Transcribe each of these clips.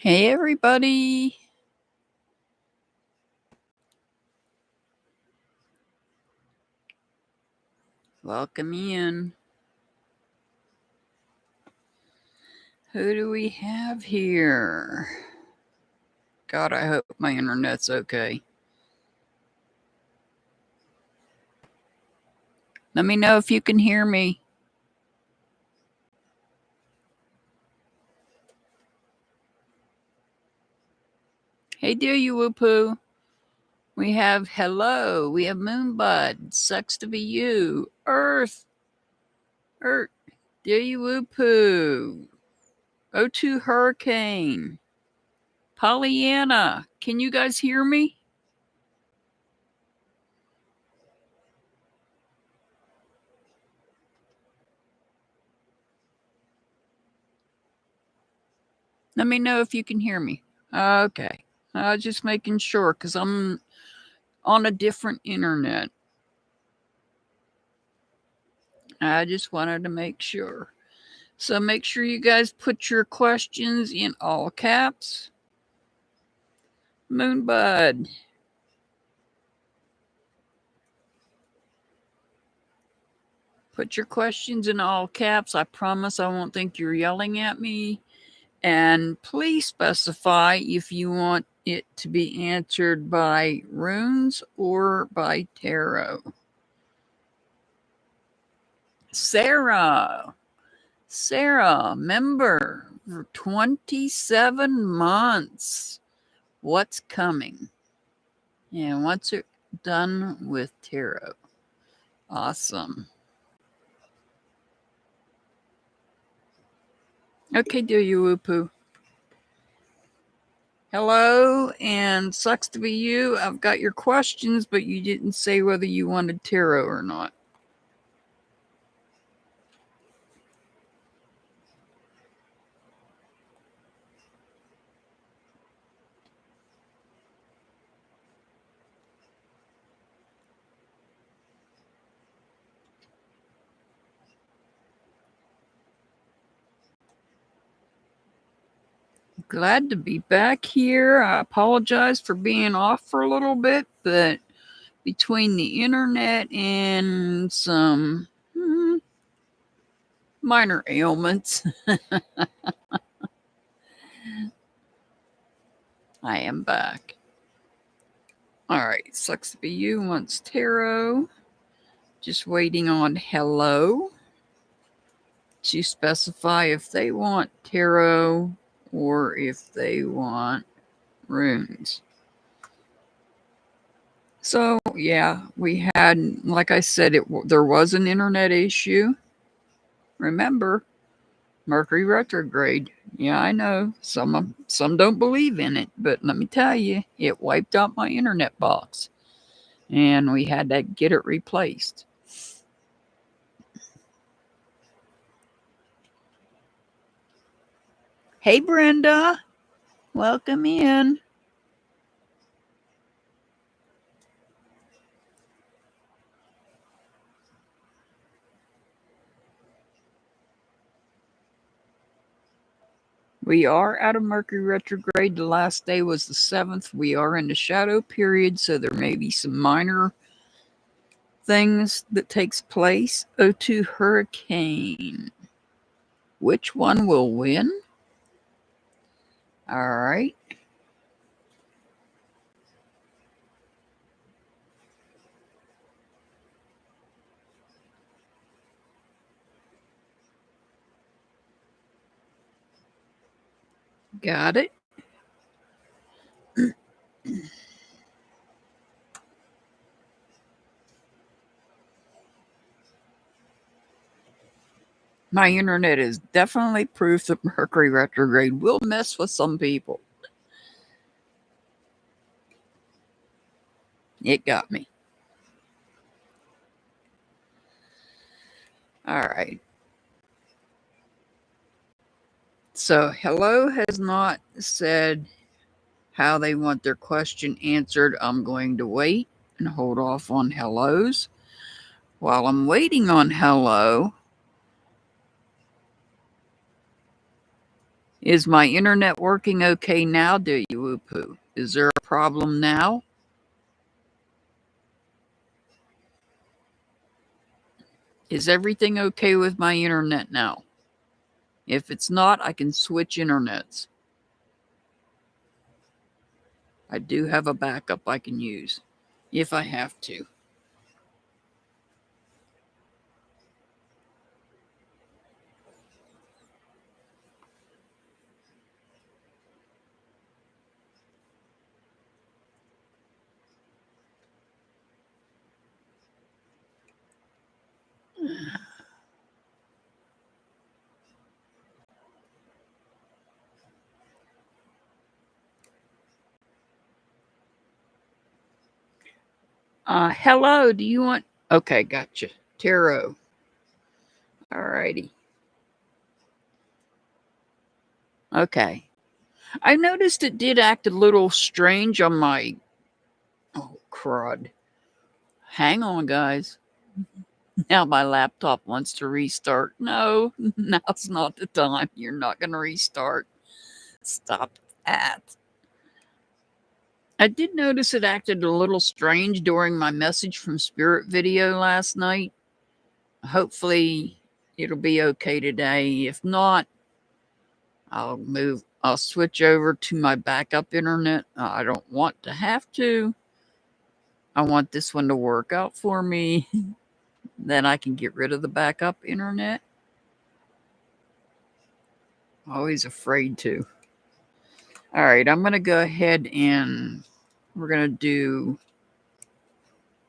Hey, everybody. Welcome in. Who do we have here? God, I hope my internet's okay. Let me know if you can hear me. Hey, dear you whoopoo. We have hello. We have Moonbud. Sucks to be you. Earth. Dear you whoopoo. O2 Hurricane. Pollyanna. Can you guys hear me? Let me know if you can hear me. Okay. Just making sure because I'm on a different internet. I just wanted to make sure. So make sure you guys put your questions in all caps. Moonbud. Put your questions in all caps. I promise I won't think you're yelling at me. And please specify if you want it to be answered by runes or by tarot. Sarah, member for 27 months. What's coming? And what's it done with tarot? Awesome. Okay, dear you whoopoo. Hello, and sucks to be you. I've got your questions, but you didn't say whether you wanted tarot or not. Glad to be back here. I apologize for being off for a little bit, but between the internet and some minor ailments, I am back. All right, sucks to be you wants tarot. Just waiting on hello to specify if they want tarot or if they want runes. So, yeah, we had, like I said, there was an internet issue. Remember, Mercury retrograde. Yeah, I know. Some don't believe in it, but let me tell you, it wiped out my internet box. And we had to get it replaced. Hey, Brenda. Welcome in. We are out of Mercury retrograde. The last day was the 7th. We are in the shadow period, so there may be some minor things that takes place. O2 Hurricane. Which one will win? All right. Got it. My internet is definitely proof that Mercury retrograde will mess with some people. It got me. All right. So, hello has not said how they want their question answered. I'm going to wait and hold off on hellos. While I'm waiting on hello, Is my internet working okay now, do you, Whoopoo? Is there a problem now? Is everything okay with my internet now? If it's not, I can switch internets. I do have a backup I can use if I have to. Hello, do you want... Okay, gotcha. Tarot. Alrighty. Okay. I noticed it did act a little strange on my... Oh, crud. Hang on, guys. Now my laptop wants to restart. No, now's not the time. You're not going to restart. Stop that. I did notice it acted a little strange during my message from Spirit video last night. Hopefully it'll be okay today. If not, I'll switch over to my backup internet. I don't want to have to. I want this one to work out for me. Then I can get rid of the backup internet. Always afraid to. All right, I'm going to go ahead and we're going to do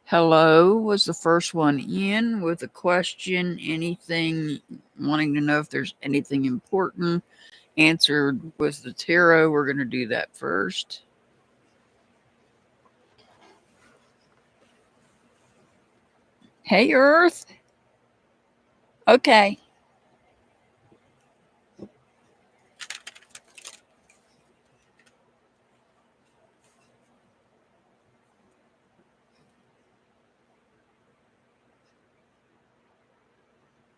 hello was the first one in with a question, anything, wanting to know if there's anything important. Answered with the tarot. We're going to do that first. Hey, Earth. Okay.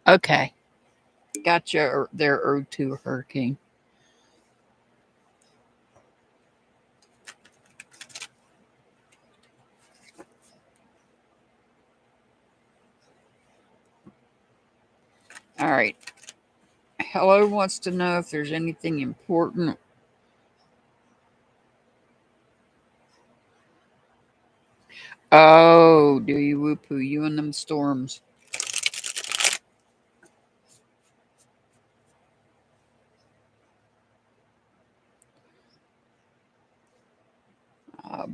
Okay. Gotcha there, O2 Hurricane. All right. Hello wants to know if there's anything important. Oh, do you, Whoopoo? You and them storms.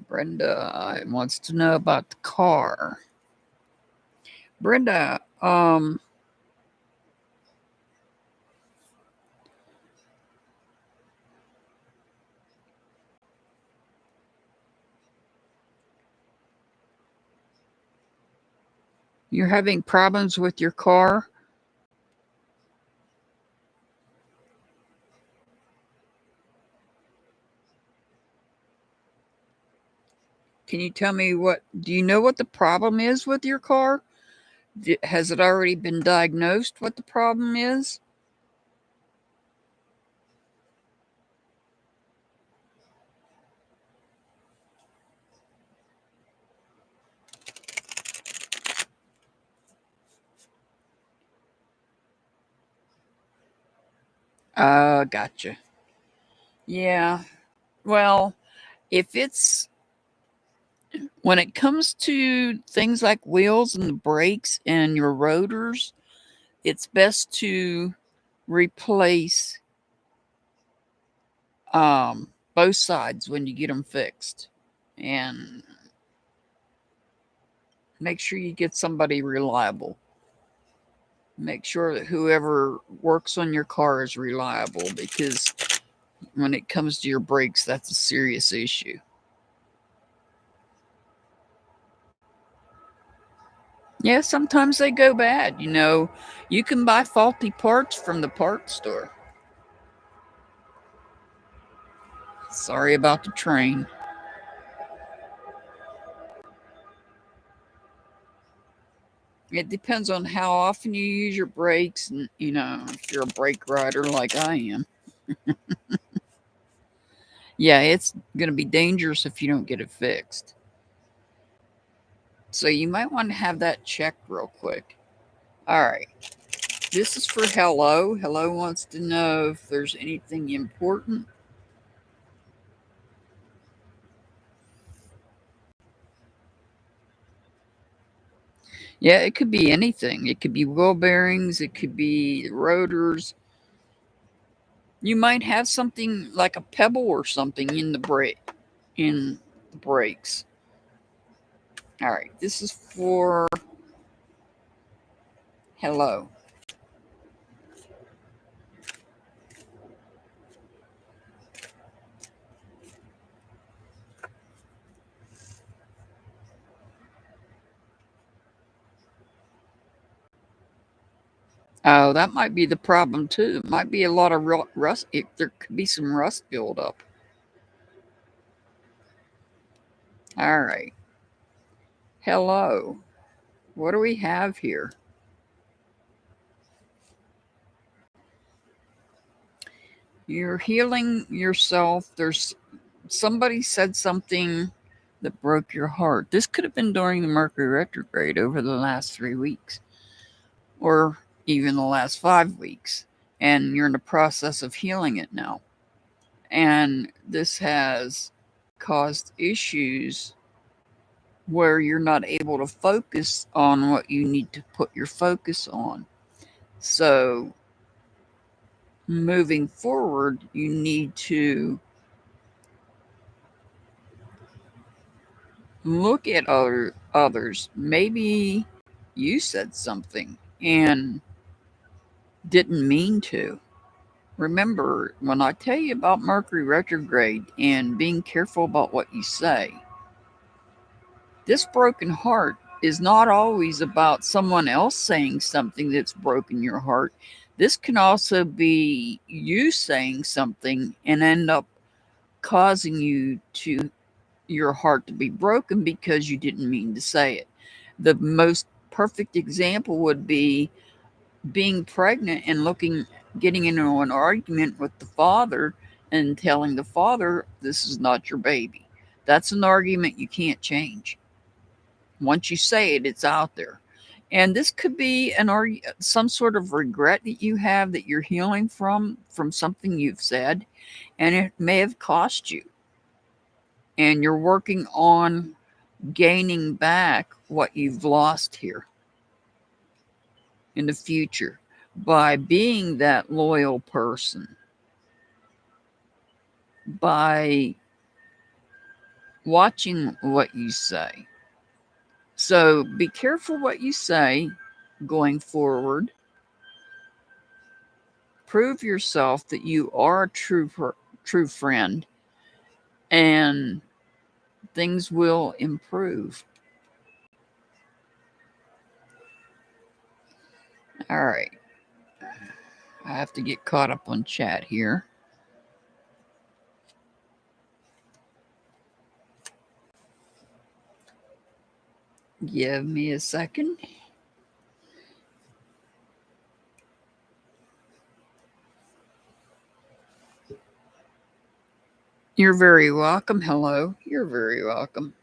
Brenda wants to know about the car. Brenda, you're having problems with your car? Can you tell me do you know what the problem is with your car? Has it already been diagnosed what the problem is? Gotcha. Yeah. Well, when it comes to things like wheels and the brakes and your rotors, it's best to replace both sides when you get them fixed, and make sure you get somebody reliable. Make sure that whoever works on your car is reliable, because when it comes to your brakes, that's a serious issue. Yeah, sometimes they go bad. You can buy faulty parts from the parts store. Sorry about the train. It depends on how often you use your brakes, and if you're a brake rider like I am. Yeah, it's going to be dangerous if you don't get it fixed. So you might want to have that checked real quick. All right. This is for Hello. Hello wants to know if there's anything important. Yeah, it could be anything. It could be wheel bearings, it could be rotors. You might have something like a pebble or something in the brakes. All right, this is for Hello. Oh, that might be the problem too. It might be a lot of rust. There could be some rust buildup. All right. Hello. What do we have here? You're healing yourself. There's somebody said something that broke your heart. This could have been during the Mercury retrograde over the last 3 weeks or even the last 5 weeks. And you're in the process of healing it now. And this has caused issues where you're not able to focus on what you need to put your focus on. So, moving forward, you need to look at others. Maybe you said something and didn't mean to. Remember, when I tell you about Mercury retrograde and being careful about what you say, this broken heart is not always about someone else saying something that's broken your heart. This can also be you saying something and end up causing your heart to be broken because you didn't mean to say it. The most perfect example would be being pregnant and getting into an argument with the father and telling the father, this is not your baby. That's an argument you can't change. Once you say it, it's out there. And this could be some sort of regret that you have that you're healing from something you've said, and it may have cost you. And you're working on gaining back what you've lost here in the future by being that loyal person, by watching what you say. So be careful what you say going forward. Prove yourself that you are a true friend, and things will improve. All right. I have to get caught up on chat here. Give me a second. You're very welcome. Hello. You're very welcome.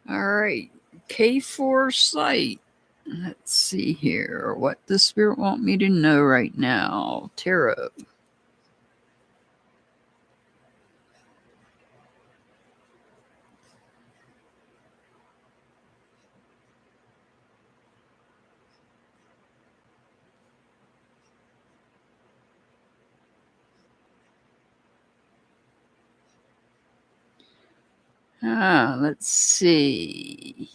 All right. K4 site. Let's see here. What does Spirit want me to know right now? Tarot. Let's see.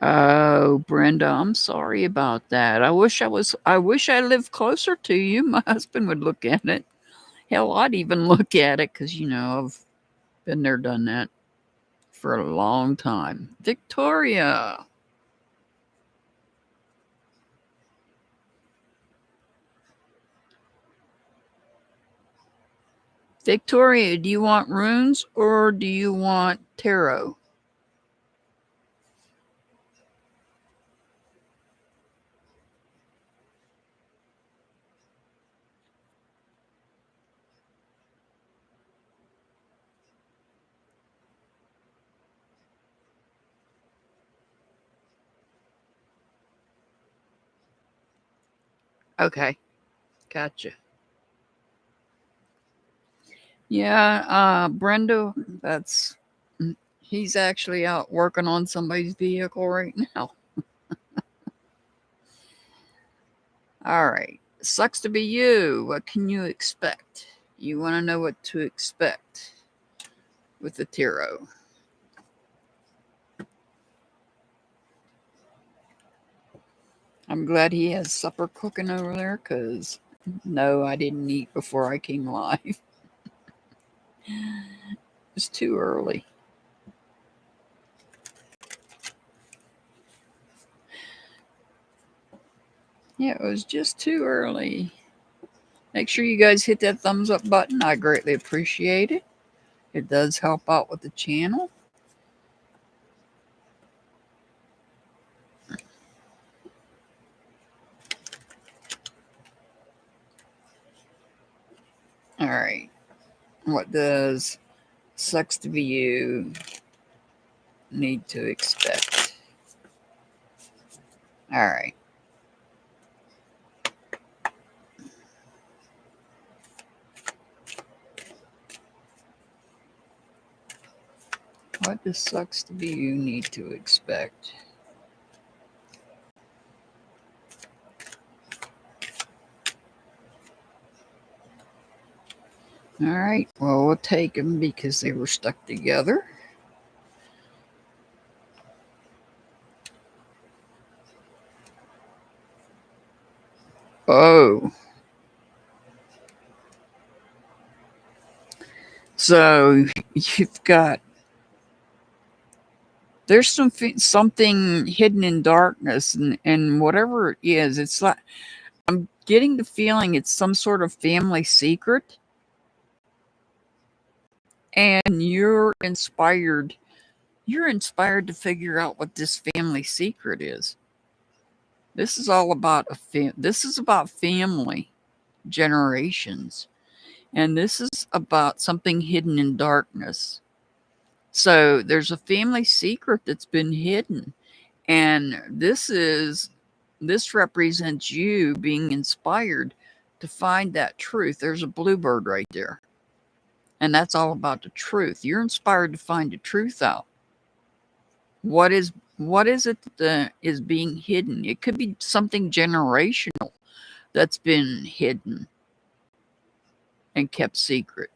Oh, Brenda, I'm sorry about that. I wish I lived closer to you. My husband would look at it. Hell, I'd even look at it because, I've been there, done that for a long time. Victoria. Victoria, do you want runes or do you want tarot? Okay, gotcha. Yeah, Brenda, he's actually out working on somebody's vehicle right now. All right. Sucks to be you. What can you expect? You want to know what to expect with the tarot. I'm glad he has supper cooking over there because no, I didn't eat before I came live. It's too early. Yeah, it was just too early. Make sure you guys hit that thumbs up button. I greatly appreciate it. It does help out with the channel. All right. What does sucks to be you need to expect? All right. What does sucks to be you need to expect? All right. Well, we'll take them because they were stuck together. Oh. So you've got there's something hidden in darkness, and whatever it is, it's like I'm getting the feeling it's some sort of family secret, and you're inspired. You're inspired to figure out what this family secret is. This is all about this is about family generations, and this is about something hidden in darkness. So there's a family secret that's been hidden, and this represents you being inspired to find that truth. There's a bluebird right there, and that's all about the truth. You're inspired to find the truth out. What is it that is being hidden? It could be something generational that's been hidden and kept secret.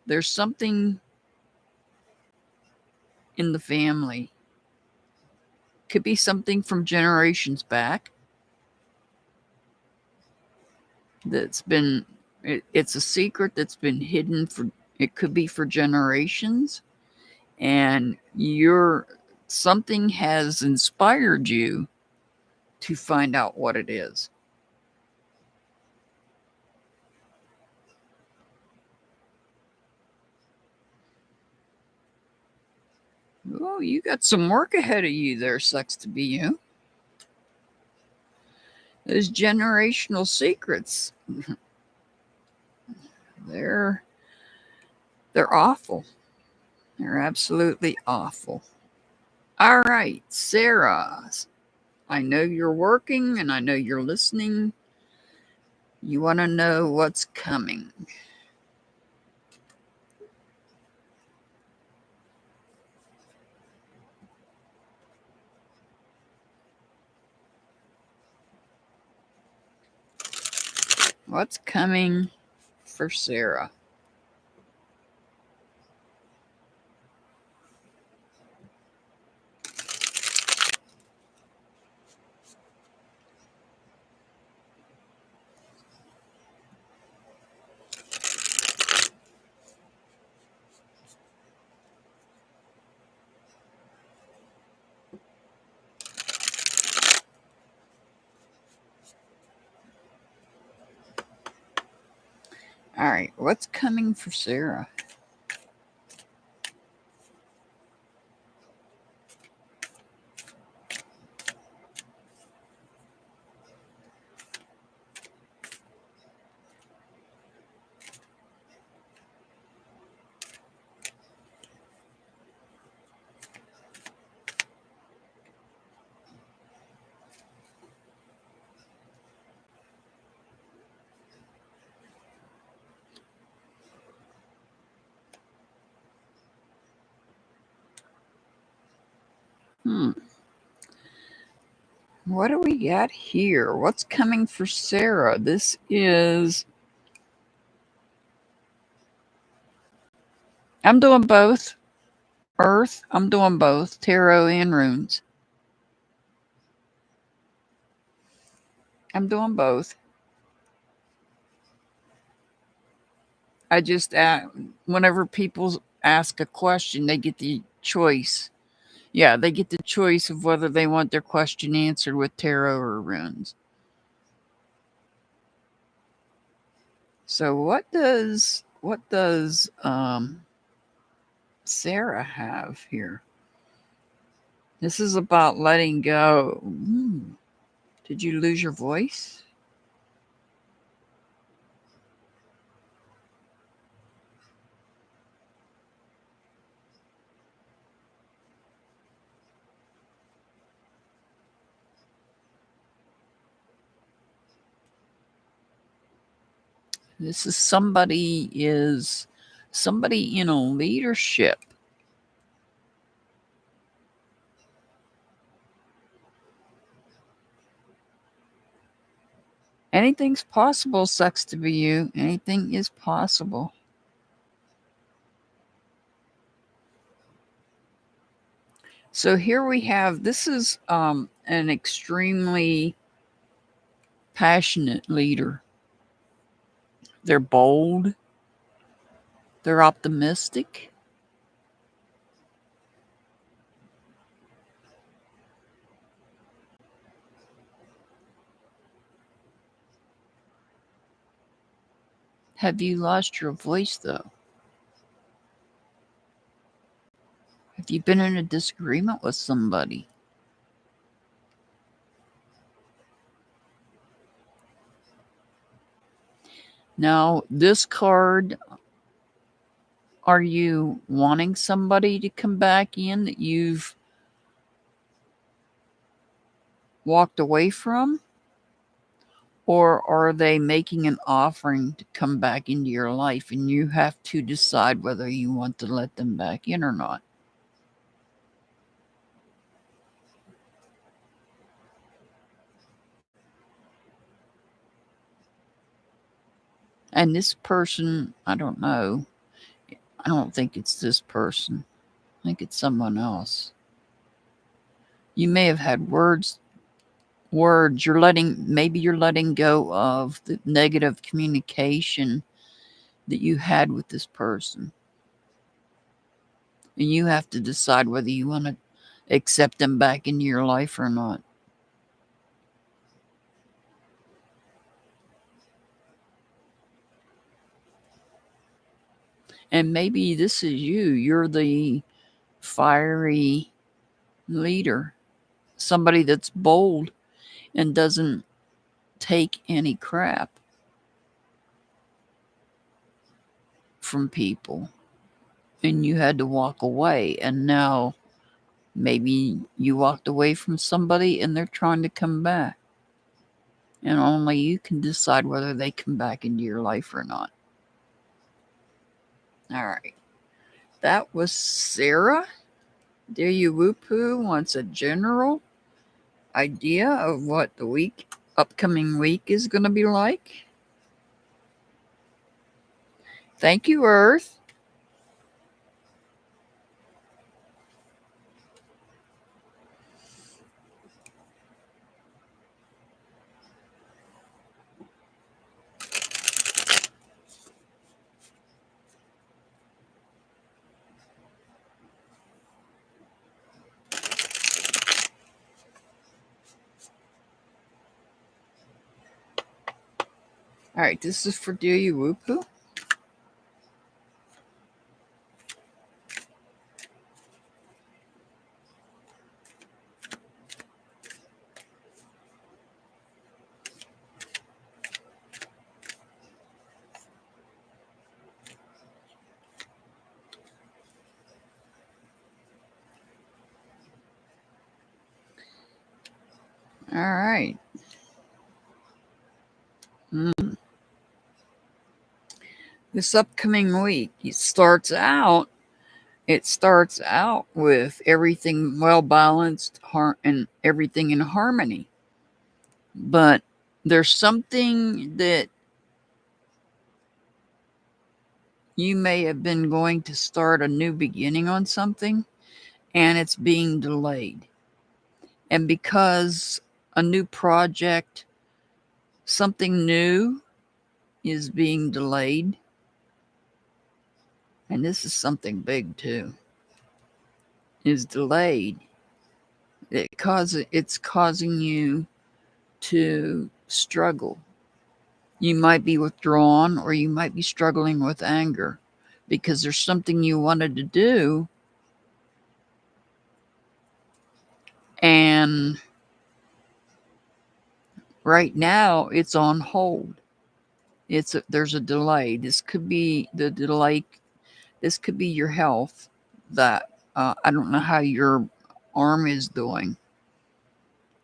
There's something in the family. Could be something from generations back that's been it's a secret that's been hidden for it could be for generations, and you're something has inspired you to find out what it is. Oh, you got some work ahead of you there, sucks to be you. Those generational secrets, they're they're awful. They're absolutely awful. All right, Sarah, I know you're working and I know you're listening. You want to know what's coming. What's coming for Sarah? All right, what's coming for Sarah? What do we got here? What's coming for Sarah? This is. I'm doing both. Earth, I'm doing both tarot and runes. I'm doing both. I just, whenever people ask a question, they get the choice. Yeah, they get the choice of whether they want their question answered with tarot or runes. So what does Sarah have here? This is about letting go. Did you lose your voice? This is somebody in a leadership. Anything's possible, sucks to be you. Anything is possible. So here we have, this is an extremely passionate leader. They're bold. They're optimistic. Have you lost your voice though? Have you been in a disagreement with somebody? Now, this card, are you wanting somebody to come back in that you've walked away from? Or are they making an offering to come back into your life and you have to decide whether you want to let them back in or not? And this person, I don't know. I don't think it's this person. I think it's someone else. You may have had words. Maybe you're letting go of the negative communication that you had with this person. And you have to decide whether you want to accept them back into your life or not. And maybe this is you. You're the fiery leader, somebody that's bold and doesn't take any crap from people. And you had to walk away. And now maybe you walked away from somebody and they're trying to come back. And only you can decide whether they come back into your life or not. All right. That was Sarah. Dear You Whoopoo wants a general idea of what the upcoming week is going to be like. Thank you, Earth. All right, this is for Dear You Whoopoo. this upcoming week. It starts out with everything well balanced and everything in harmony. But there's something that you may have been going to start a new beginning on something, and it's being delayed. And because a new project, something new is being delayed, and this is something big too, is delayed, it's causing you to struggle. You might be withdrawn, or you might be struggling with anger because there's something you wanted to do, and right now it's on hold. There's a delay. This could be the delay. This could be your health. That I don't know how your arm is doing,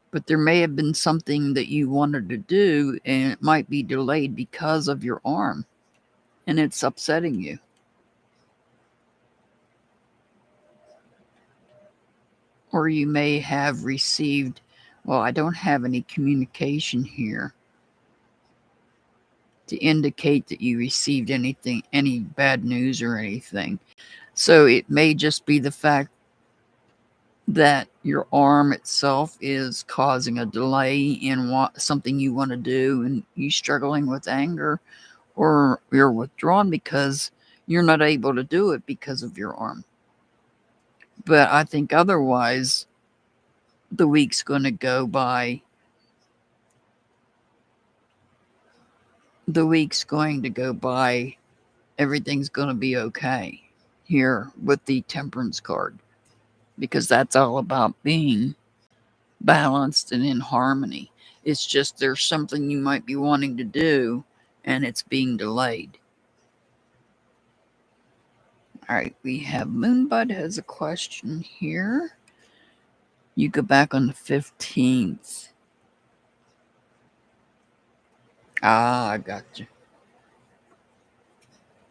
but there may have been something that you wanted to do, and it might be delayed because of your arm, and it's upsetting you. Or you may have received, well, I don't have any communication here to indicate that you received anything, any bad news or anything. So it may just be the fact that your arm itself is causing a delay in something you want to do, and you struggling with anger, or you're withdrawn because you're not able to do it because of your arm. But I think otherwise, the week's going to go by. The week's going to go by. Everything's going to be okay here with the Temperance card, because that's all about being balanced and in harmony. It's just there's something you might be wanting to do, and it's being delayed. All right, we have Moonbud has a question here. You go back on the 15th. I got you.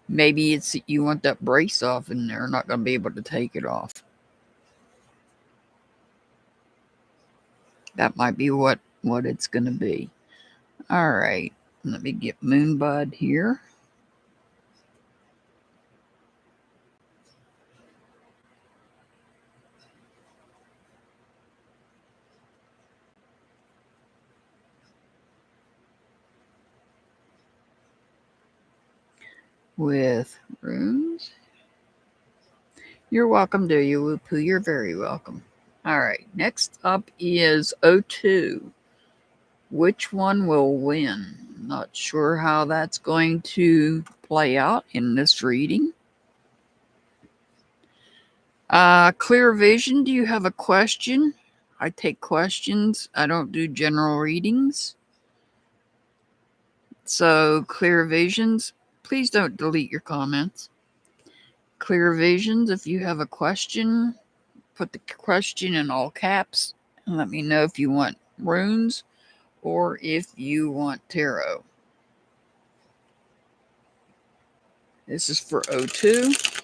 Maybe it's that you want that brace off and they're not going to be able to take it off. That might be what it's going to be. All right, let me get Moonbud here. With runes. You're welcome, do you, Whoopoo? You're very welcome. All right, next up is O2. Which one will win? Not sure how that's going to play out in this reading. Clear Vision, do you have a question? I take questions. I don't do general readings. So, Clear Visions, please don't delete your comments. Clear Visions, if you have a question, put the question in all caps and let me know if you want runes or if you want tarot. This is for O2.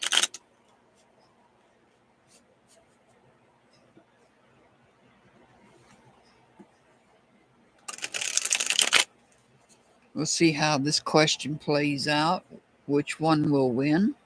We'll see how this question plays out. Which one will win?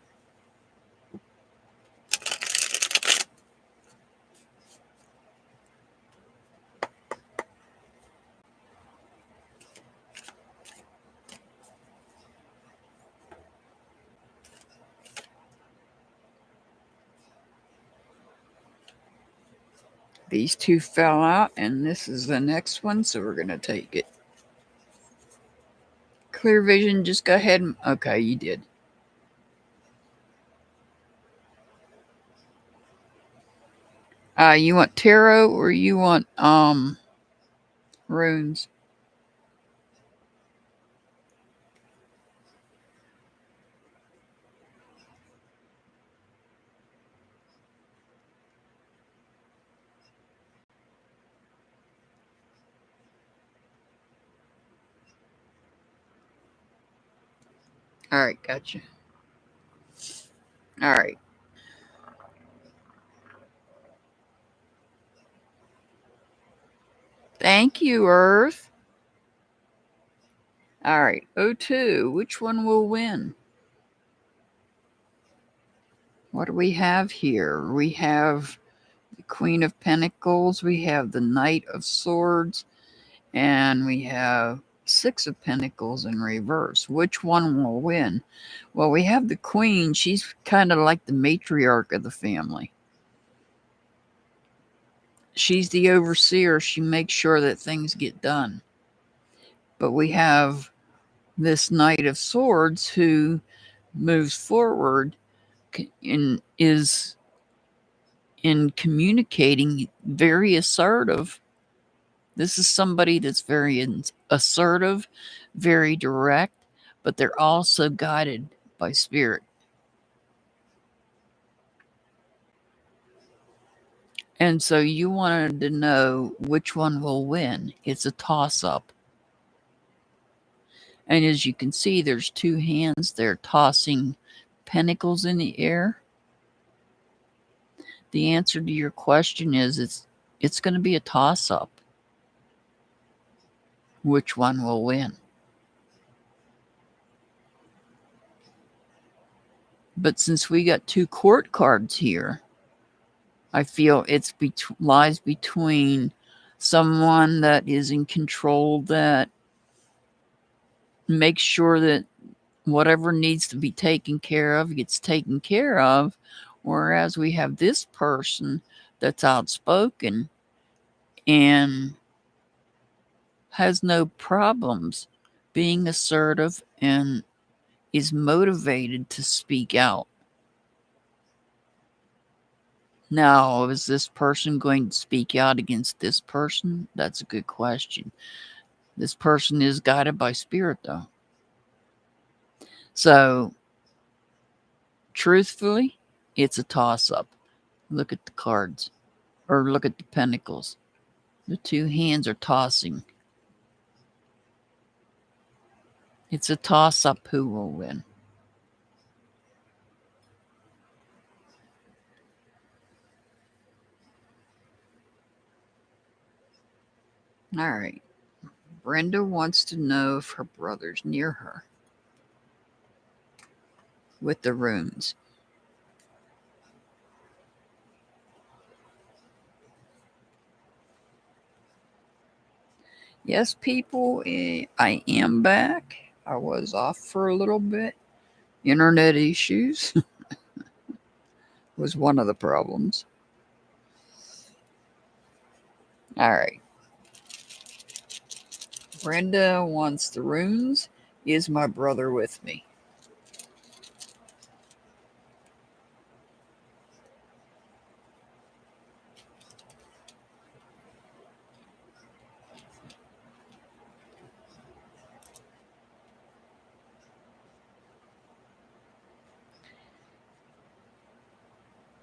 These two fell out, and this is the next one, so we're going to take it. Clear Vision, just go ahead and... Okay, you did. You want tarot or you want runes? All right, gotcha. All right. Thank you, Earth. All right. O2, which one will win? What do we have here? We have the Queen of Pentacles, we have the Knight of Swords, and we have Six of Pentacles in reverse. Which one will win? Well, we have the Queen. She's kind of like the matriarch of the family. She's the overseer. She makes sure that things get done. But we have this Knight of Swords who moves forward and is in communicating very assertive. This is somebody that's very assertive, very direct, but they're also guided by spirit. And so you wanted to know which one will win. It's a toss-up. And as you can see, there's two hands there tossing pentacles in the air. The answer to your question is it's going to be a toss-up. Which one will win? But since we got two court cards here, I feel it's lies between someone that is in control, that makes sure that whatever needs to be taken care of gets taken care of, whereas we have this person that's outspoken and has no problems being assertive and is motivated to speak out. Now, is this person going to speak out against this person? That's a good question. This person is guided by spirit, though. So, truthfully, it's a toss-up. Look at the cards, or look at the pentacles. The two hands are tossing. It's a toss-up who will win. All right. Brenda wants to know if her brother's near her with the runes. Yes, people, I am back. I was off for a little bit. Internet issues was one of the problems. All right. Brenda wants the runes. Is my brother with me?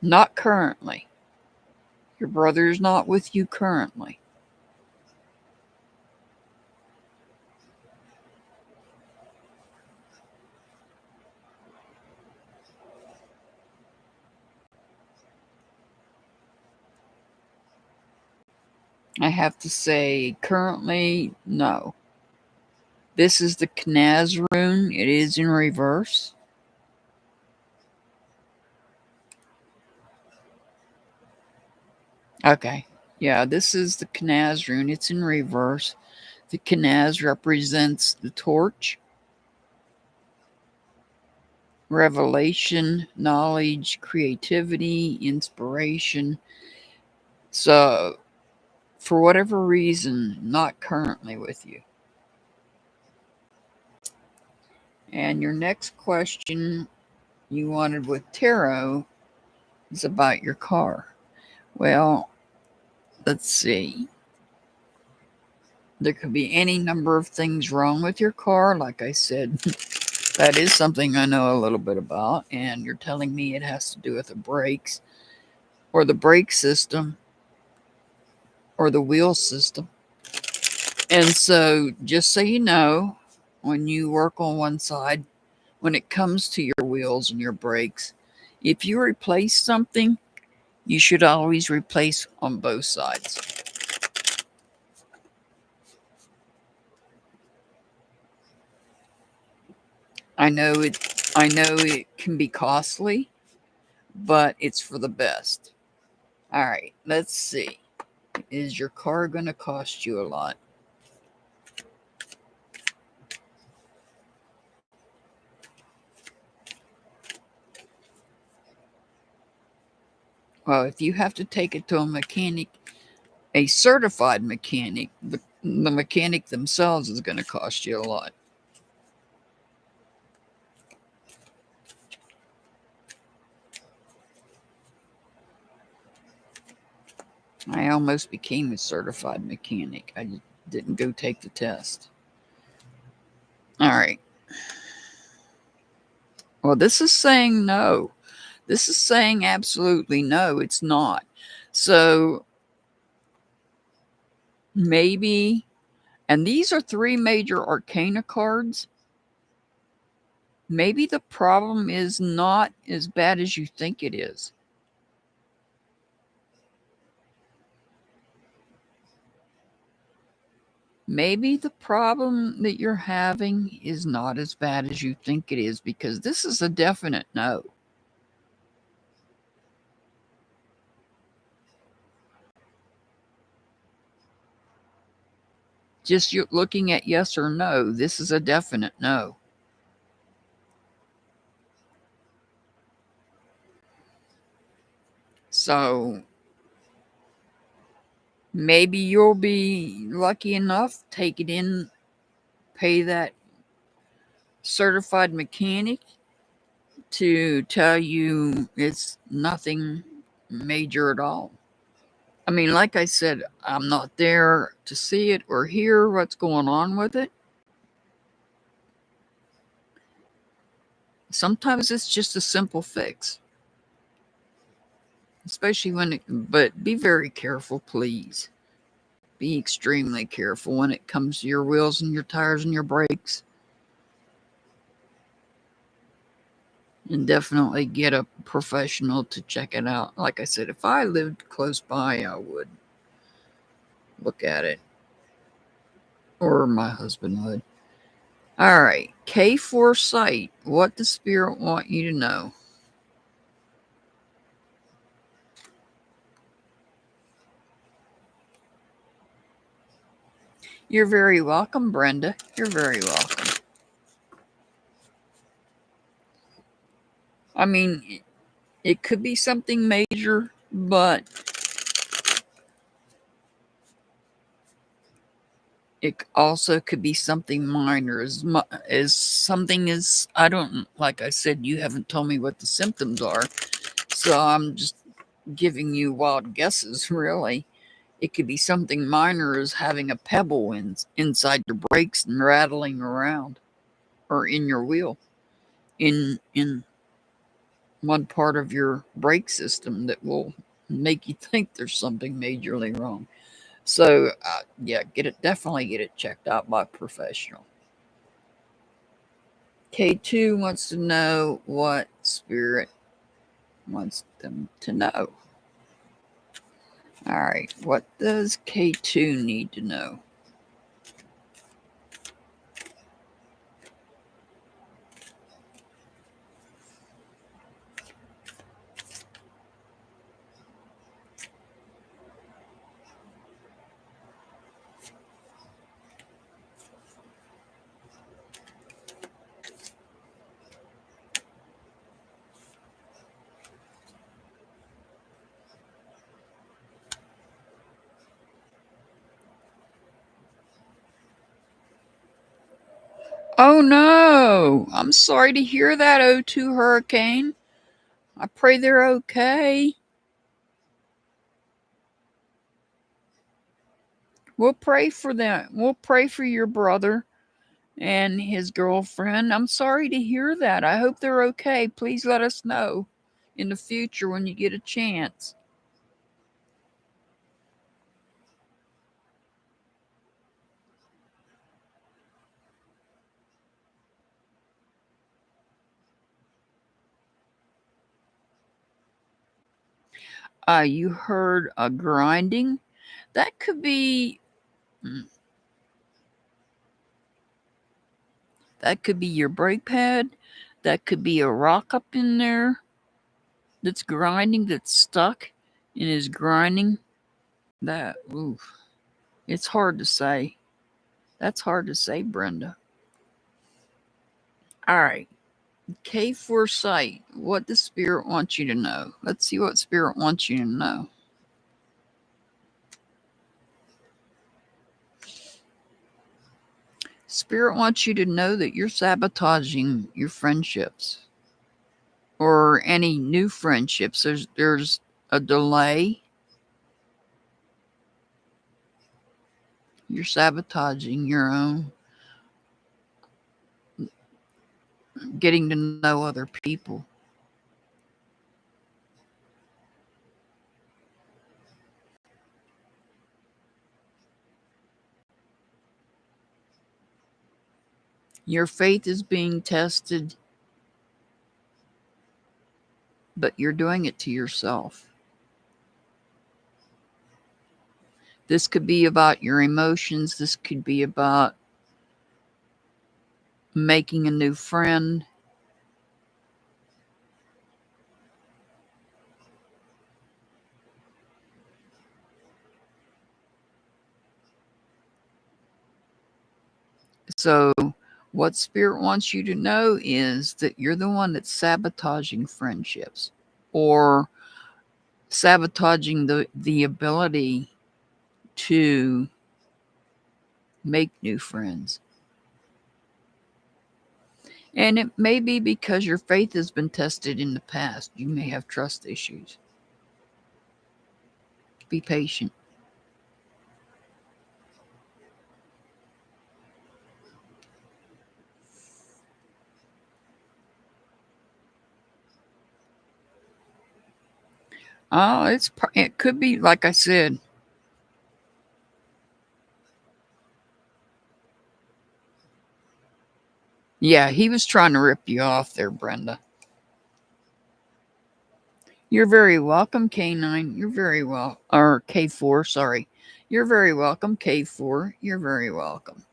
Not currently. Your brother is not with you currently. I have to say, currently, no. This is the Knaz rune. It is in reverse. Okay. Yeah, this is the Knaz rune. It's in reverse. The Knaz represents the torch, revelation, knowledge, creativity, inspiration. So, for whatever reason, not currently with you. And your next question you wanted with tarot is about your car. Well, let's see. There could be any number of things wrong with your car. Like I said, that is something I know a little bit about. And you're telling me it has to do with the brakes or the brake system or the wheel system. And so, just so you know, when you work on one side, when it comes to your wheels and your brakes, if you replace something, you should always replace on both sides. I know it can be costly, but it's for the best. All right, let's see. Is your car going to cost you a lot? Well, if you have to take it to a mechanic, a certified mechanic, the mechanic themselves is going to cost you a lot. I almost became a certified mechanic. I didn't go take the test. All right. Well, this is saying no. This is saying absolutely no, it's not. So maybe, and these are 3 major arcana cards. Maybe the problem is not as bad as you think it is. Maybe the problem that you're having is not as bad as you think it is, because this is a definite no. Just you looking at yes or no, this is a definite no. So maybe you'll be lucky enough, take it in, pay that certified mechanic to tell you it's nothing major at all. I mean, like I said, I'm not there to see it or hear what's going on with it. Sometimes it's just a simple fix, especially when it, but be very careful, please. Be extremely careful when it comes to your wheels and your tires and your brakes. And definitely get a professional to check it out. Like I said, if I lived close by, I would look at it, or my husband would. All right, K4 Sight. What does Spirit want you to know? You're very welcome, Brenda. You're very welcome. I mean, it could be something major, but it also could be something minor. As something as, I don't, like I said, you haven't told me what the symptoms are, so I'm just giving you wild guesses, really. It could be something minor as having a pebble inside your brakes and rattling around, or in your wheel, in one part of your brake system that will make you think there's something majorly wrong. So yeah, definitely get it checked out by a professional. K2 wants to know what Spirit wants them to know. All right, what does K2 need to know? Oh no, I'm sorry to hear that, O2 Hurricane. I pray they're okay. We'll pray for them. We'll pray for your brother and his girlfriend. I'm sorry to hear that. I hope they're okay. Please let us know in the future when you get a chance. You heard a grinding. That could be your brake pad. That could be a rock up in there that's grinding, that's stuck and is grinding. That, oof. It's hard to say. That's hard to say, Brenda. All right. K4 sight. What does Spirit want you to know? Let's see what Spirit wants you to know. Spirit wants you to know that you're sabotaging your friendships or any new friendships. There's a delay. You're sabotaging your own getting to know other people. Your faith is being tested, but you're doing it to yourself. This could be about your emotions. This could be about making a new friend. So, what Spirit wants you to know is that you're the one that's sabotaging friendships or sabotaging the ability to make new friends. And it may be because your faith has been tested in the past. You may have trust issues. Be patient. Oh, it could be like I said. Yeah, he was trying to rip you off there, Brenda. You're very welcome, K9. You're very well, or K4, sorry. You're very welcome, K4. You're very welcome.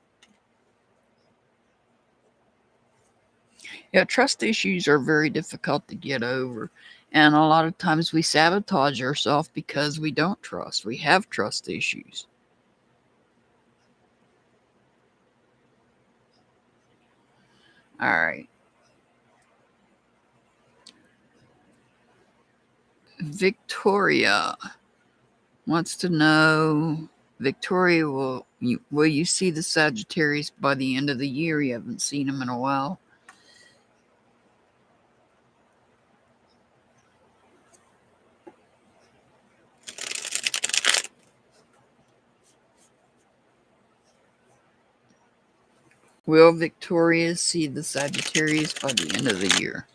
Yeah, trust issues are very difficult to get over. And a lot of times we sabotage ourselves because we don't trust. We have trust issues. All right. Victoria wants to know, Victoria, will you see the Sagittarius by the end of the year? You haven't seen him in a while. Will Victoria see the Sagittarius by the end of the year?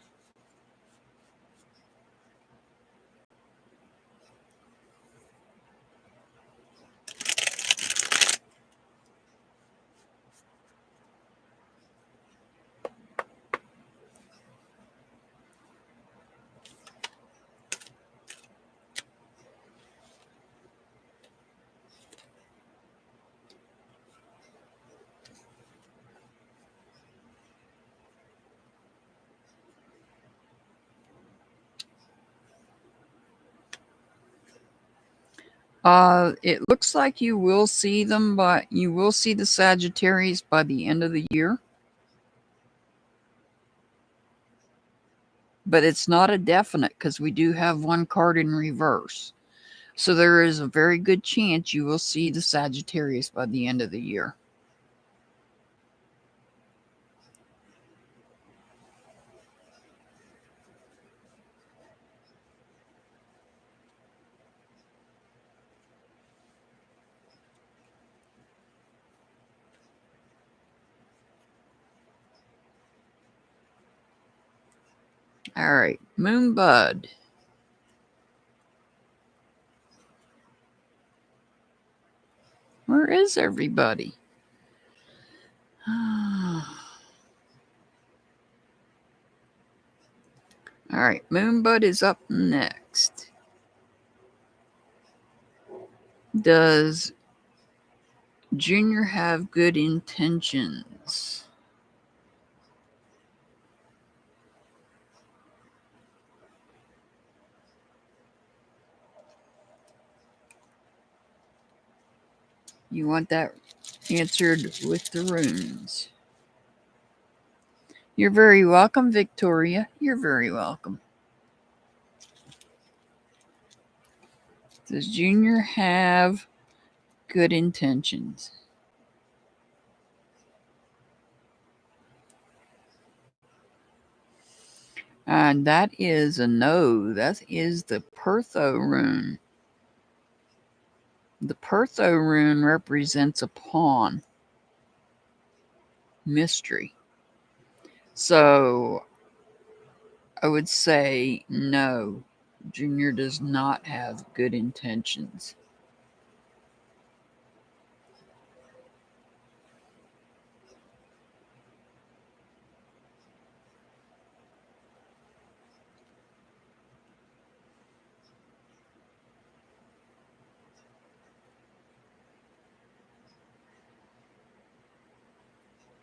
It looks like you will see them, but you will see the Sagittarius by the end of the year. But it's not a definite because we do have one card in reverse. So there is a very good chance you will see the Sagittarius by the end of the year. All right, Moonbud. Where is everybody? All right, Moonbud is up next. Does Junior have good intentions? You want that answered with the runes. You're very welcome, Victoria. You're very welcome. Does Junior have good intentions? And that is a no. That is the Pertho rune. The Pertho rune represents a pawn. Mystery. So I would say no. Junior does not have good intentions.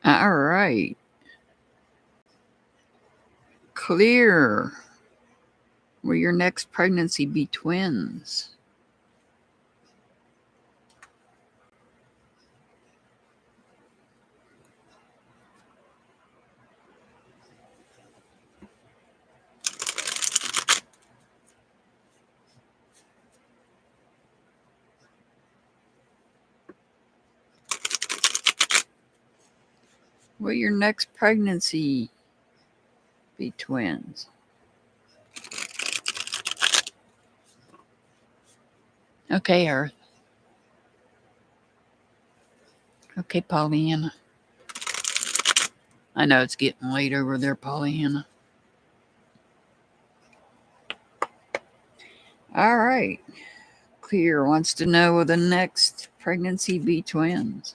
All right. Clear. Will your next pregnancy be twins? Will your next pregnancy be twins? Okay, Earth. Okay, Pollyanna. I know it's getting late over there, Pollyanna. All right. Clear wants to know, will the next pregnancy be twins?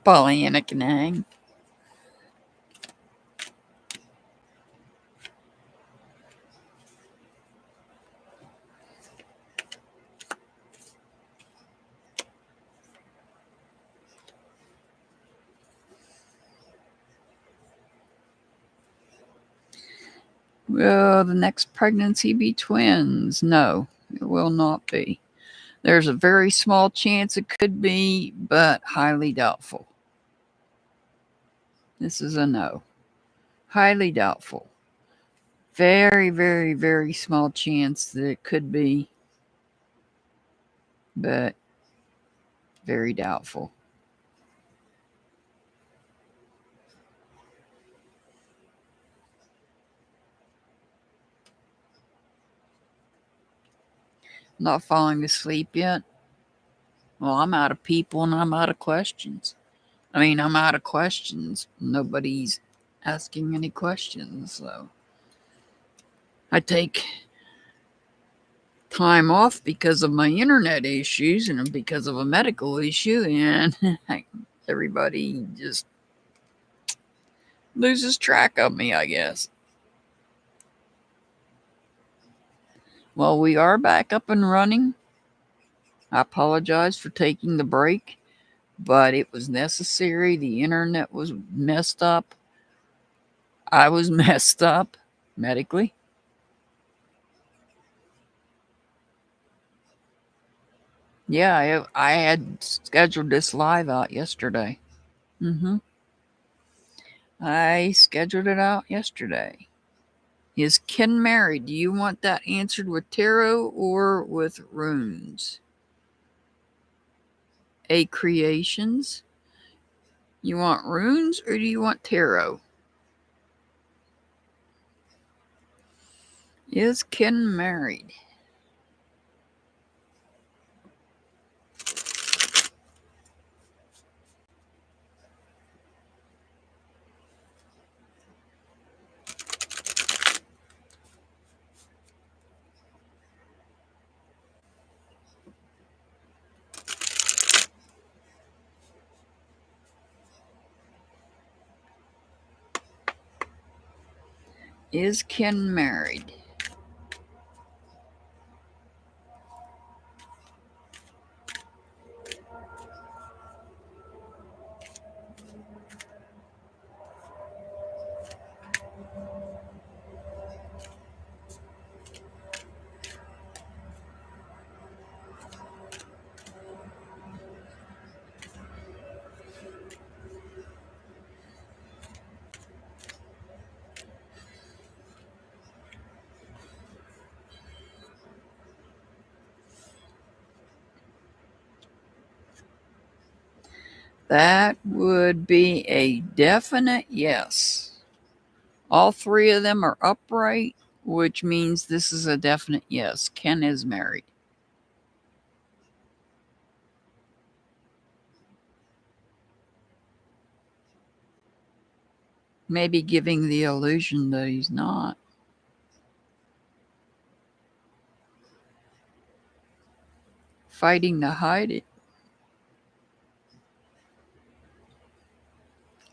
Pollyanna can hang. Will the next pregnancy be twins? No, it will not be. There's a very small chance it could be, but highly doubtful. This is a no. Highly doubtful. Very, very, very small chance that it could be, but very doubtful. Not falling asleep yet? Well, I'm out of people and I'm out of questions. I'm out of questions. Nobody's asking any questions, so I take time off because of my internet issues and because of a medical issue, and everybody just loses track of me, I guess. Well, we are back up and running. I apologize for taking the break, but it was necessary. The internet was messed up. I was messed up medically. Yeah, I had scheduled this live out yesterday. I scheduled it out yesterday. Is Ken married? Do you want that answered with tarot or with runes? A creations? You want runes or do you want tarot? Is Ken married? Is Ken married? That would be a definite yes. All three of them are upright, which means this is a definite yes. Ken is married. Maybe giving the illusion that he's not. Fighting to hide it.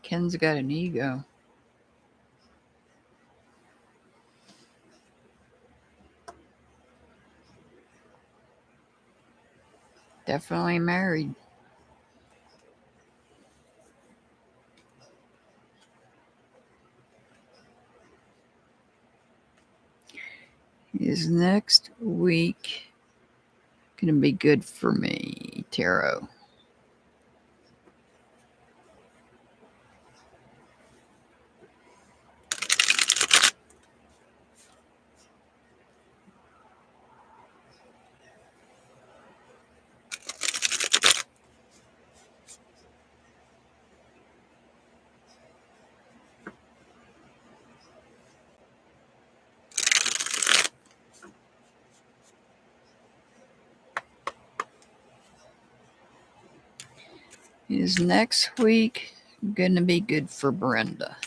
Ken's got an ego. Definitely married. Is next week going to be good for me, Tarot? Is next week going to be good for Brenda?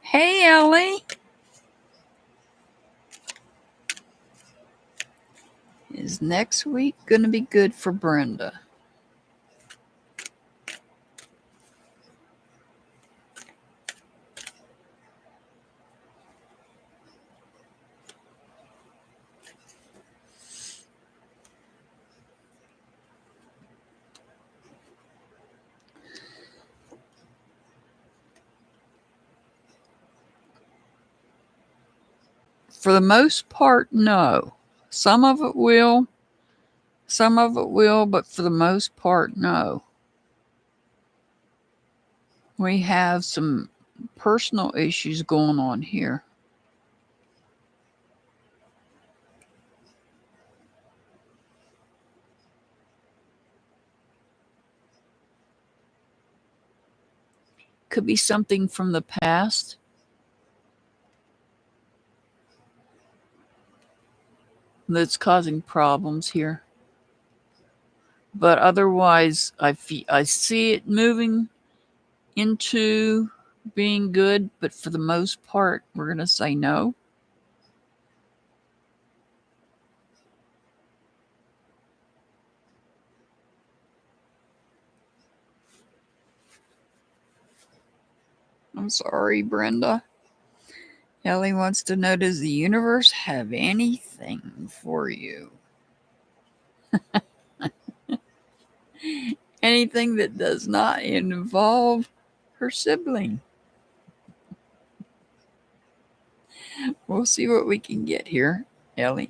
Hey, Ellie. Is next week going to be good for Brenda? For the most part, no. Some of it will, but for the most part, no. We have some personal issues going on here. Could be something from the past that's causing problems here. But otherwise, I see it moving into being good, but for the most part, we're going to say no. I'm sorry, Brenda. Ellie wants to know, does the universe have anything for you? Anything that does not involve her sibling. We'll see what we can get here, Ellie.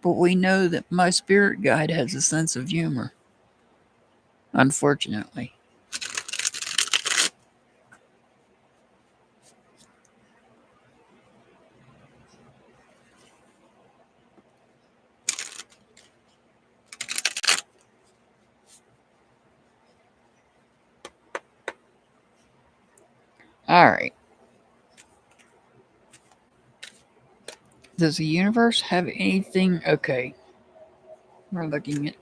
But we know that my spirit guide has a sense of humor. Unfortunately. All right. Does the universe have anything? Okay. We're looking at.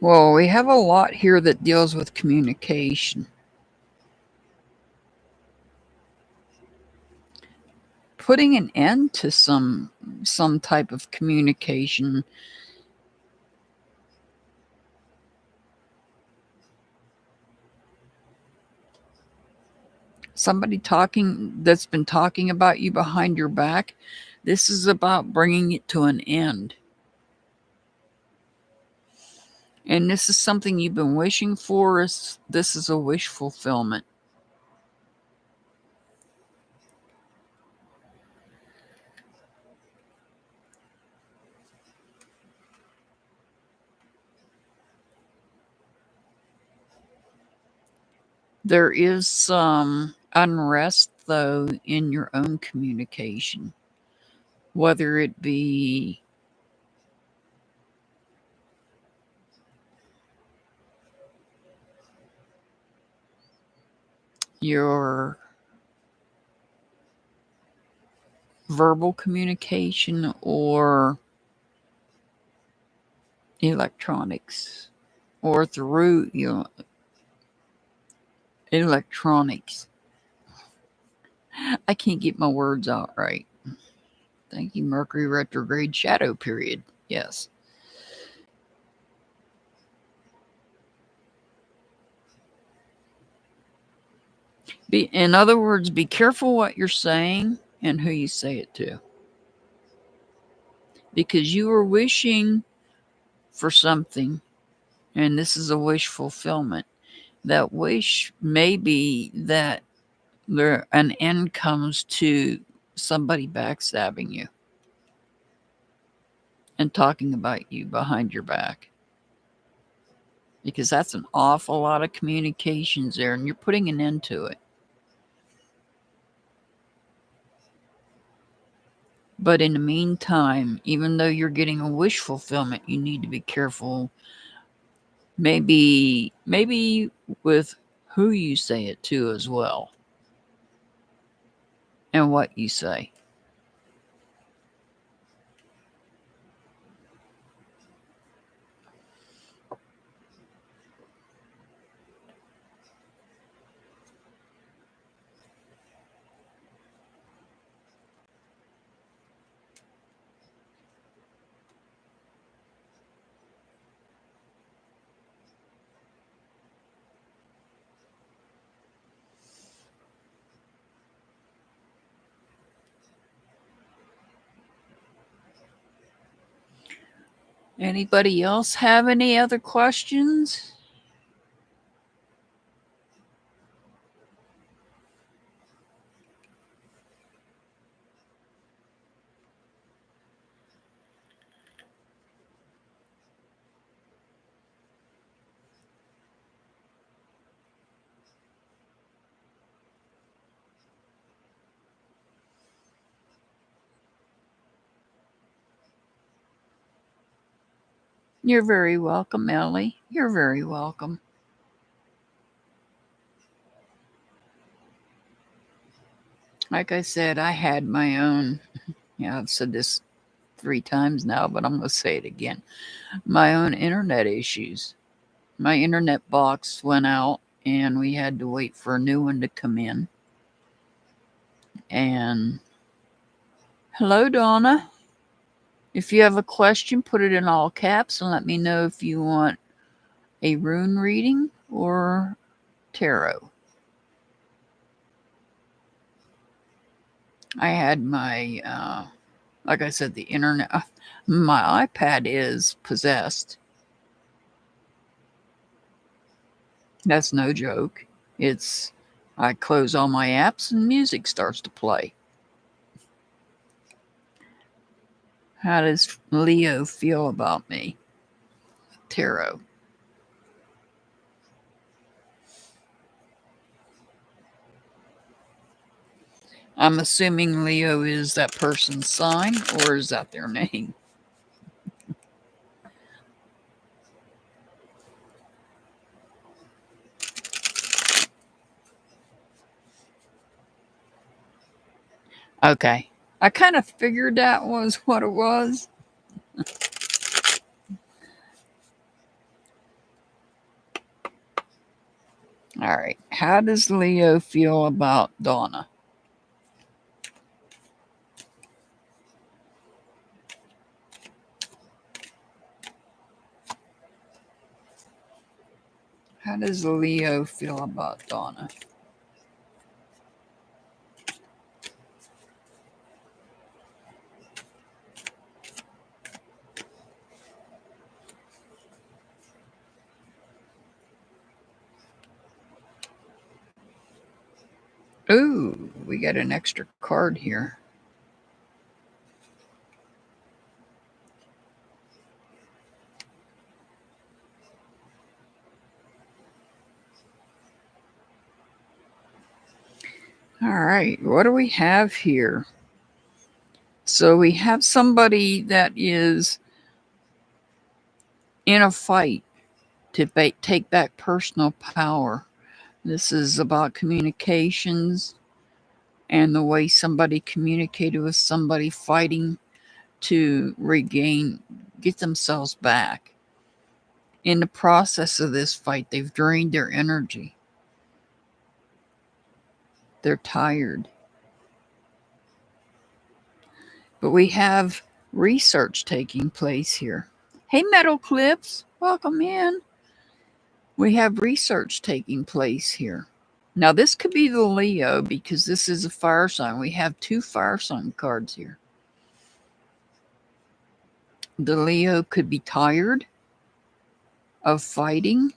Well, we have a lot here that deals with communication. Putting an end to some type of communication. Somebody that's been talking about you behind your back. This is about bringing it to an end. And this is something you've been wishing for. This is a wish fulfillment. There is some unrest, though, in your own communication, whether it be your verbal communication or electronics, or through electronics. I can't get my words out right. Thank you, Mercury retrograde shadow period. Yes. In other words, be careful what you're saying and who you say it to. Because you are wishing for something, and this is a wish fulfillment. That wish may be that an end comes to somebody backstabbing you and talking about you behind your back. Because that's an awful lot of communications there, and you're putting an end to it. But in the meantime, even though you're getting a wish fulfillment, you need to be careful. Maybe with who you say it to as well, and what you say. Anybody else have any other questions? You're very welcome, Ellie. You're very welcome. Like I said, I had my own, I've said this 3 times now, but I'm going to say it again. My own internet issues. My internet box went out and we had to wait for a new one to come in. And hello, Donna. If you have a question, put it in all caps and let me know if you want a rune reading or tarot. I had my, like I said, the internet, my iPad is possessed. That's no joke. I close all my apps and music starts to play. How does Leo feel about me? Tarot. I'm assuming Leo is that person's sign, or is that their name? Okay. I kind of figured that was what it was. All right. How does Leo feel about Donna? How does Leo feel about Donna? Ooh, we got an extra card here. All right, what do we have here? So we have somebody that is in a fight to take back personal power. This is about communications and the way somebody communicated with somebody fighting to get themselves back. In the process of this fight, they've drained their energy. They're tired. But we have research taking place here. Hey, Metal Clips, welcome in. We have research taking place here. Now, this could be the Leo because this is a fire sign. We have 2 fire sign cards here. The Leo could be tired of fighting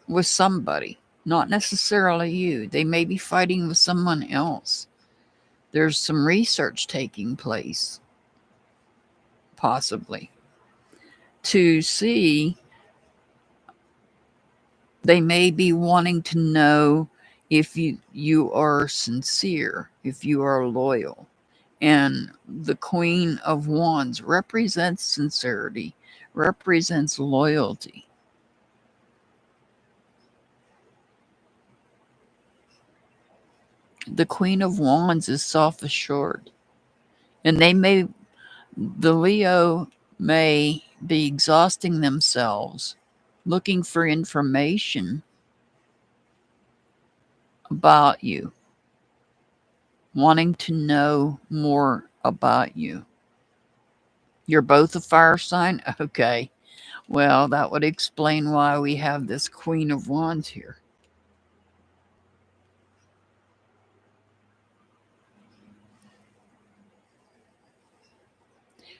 with somebody, not necessarily you. They may be fighting with someone else. There's some research taking place, possibly, to see. They may be wanting to know if you are sincere, if you are loyal. And the Queen of Wands represents sincerity, represents loyalty. The Queen of Wands is self-assured. And the Leo may be exhausting themselves, looking for information about you, wanting to know more about you. You're both a fire sign? Okay. Well, that would explain why we have this Queen of Wands here.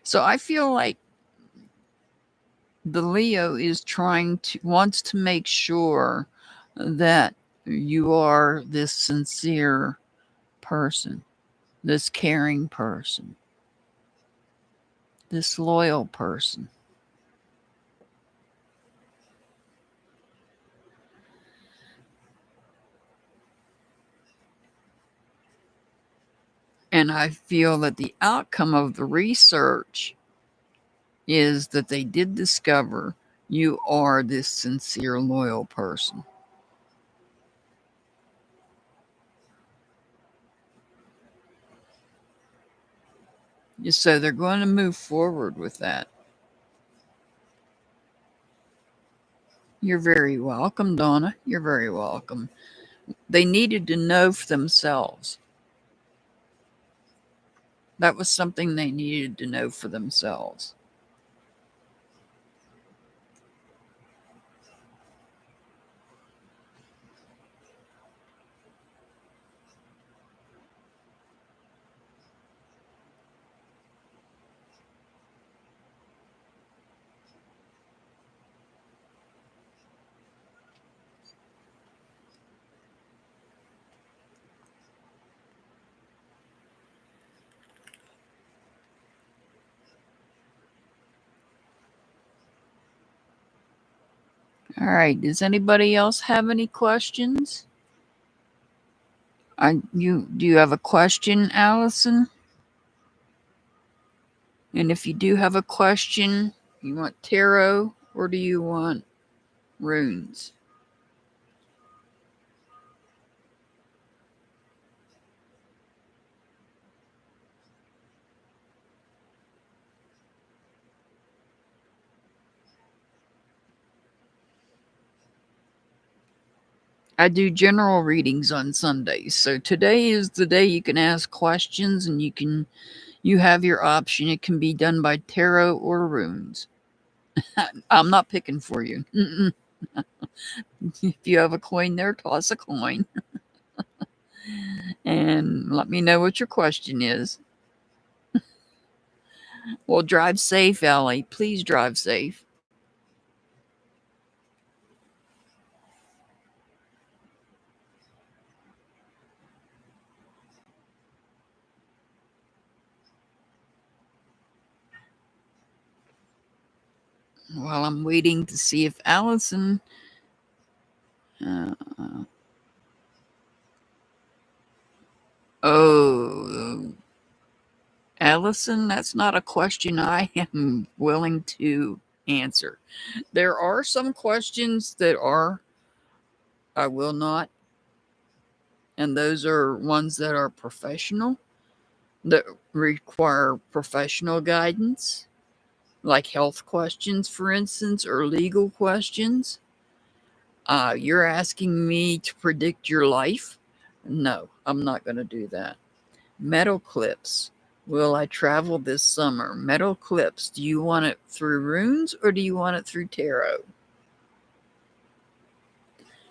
So I feel like the Leo wants to make sure that you are this sincere person, this caring person, this loyal person. And I feel that the outcome of the research is that they did discover you are this sincere, loyal person. So they're going to move forward with that. You're very welcome, Donna. You're very welcome. They needed to know for themselves. That was something they needed to know for themselves. All right. Does anybody else have any questions? Do you have a question, Allison? And if you do have a question, you want tarot or do you want runes? I do general readings on Sundays. So today is the day you can ask questions and you have your option. It can be done by tarot or runes. I'm not picking for you. Mm-mm. If you have a coin there, toss a coin and let me know what your question is. Well, drive safe, Ellie. Please drive safe. While I'm waiting to see if Allison. Uh, oh, Allison, that's not a question I am willing to answer. There are some questions that are, I will not, and those are ones that are professional, that require professional guidance, like health questions, for instance, or legal questions. You're asking me to predict your life? No, I'm not going to do that. Metal clips. Will I travel this summer? Metal clips. Do you want it through runes or do you want it through tarot?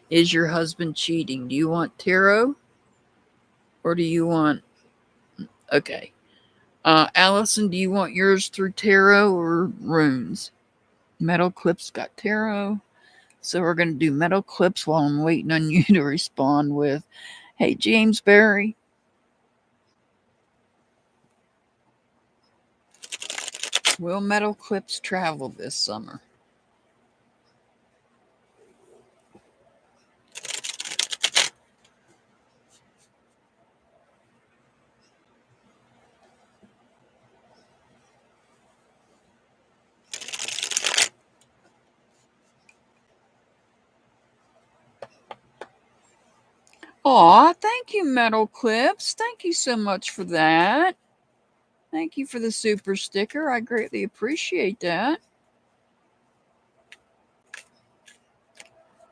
Is your husband cheating? Do you want tarot or do you want. Okay. Allison, do you want yours through tarot or runes? Metal clips got tarot. So we're going to do metal clips while I'm waiting on you to respond with, hey, James Barry, will metal clips travel this summer? Aw, thank you, Metal Clips. Thank you so much for that. Thank you for the super sticker. I greatly appreciate that.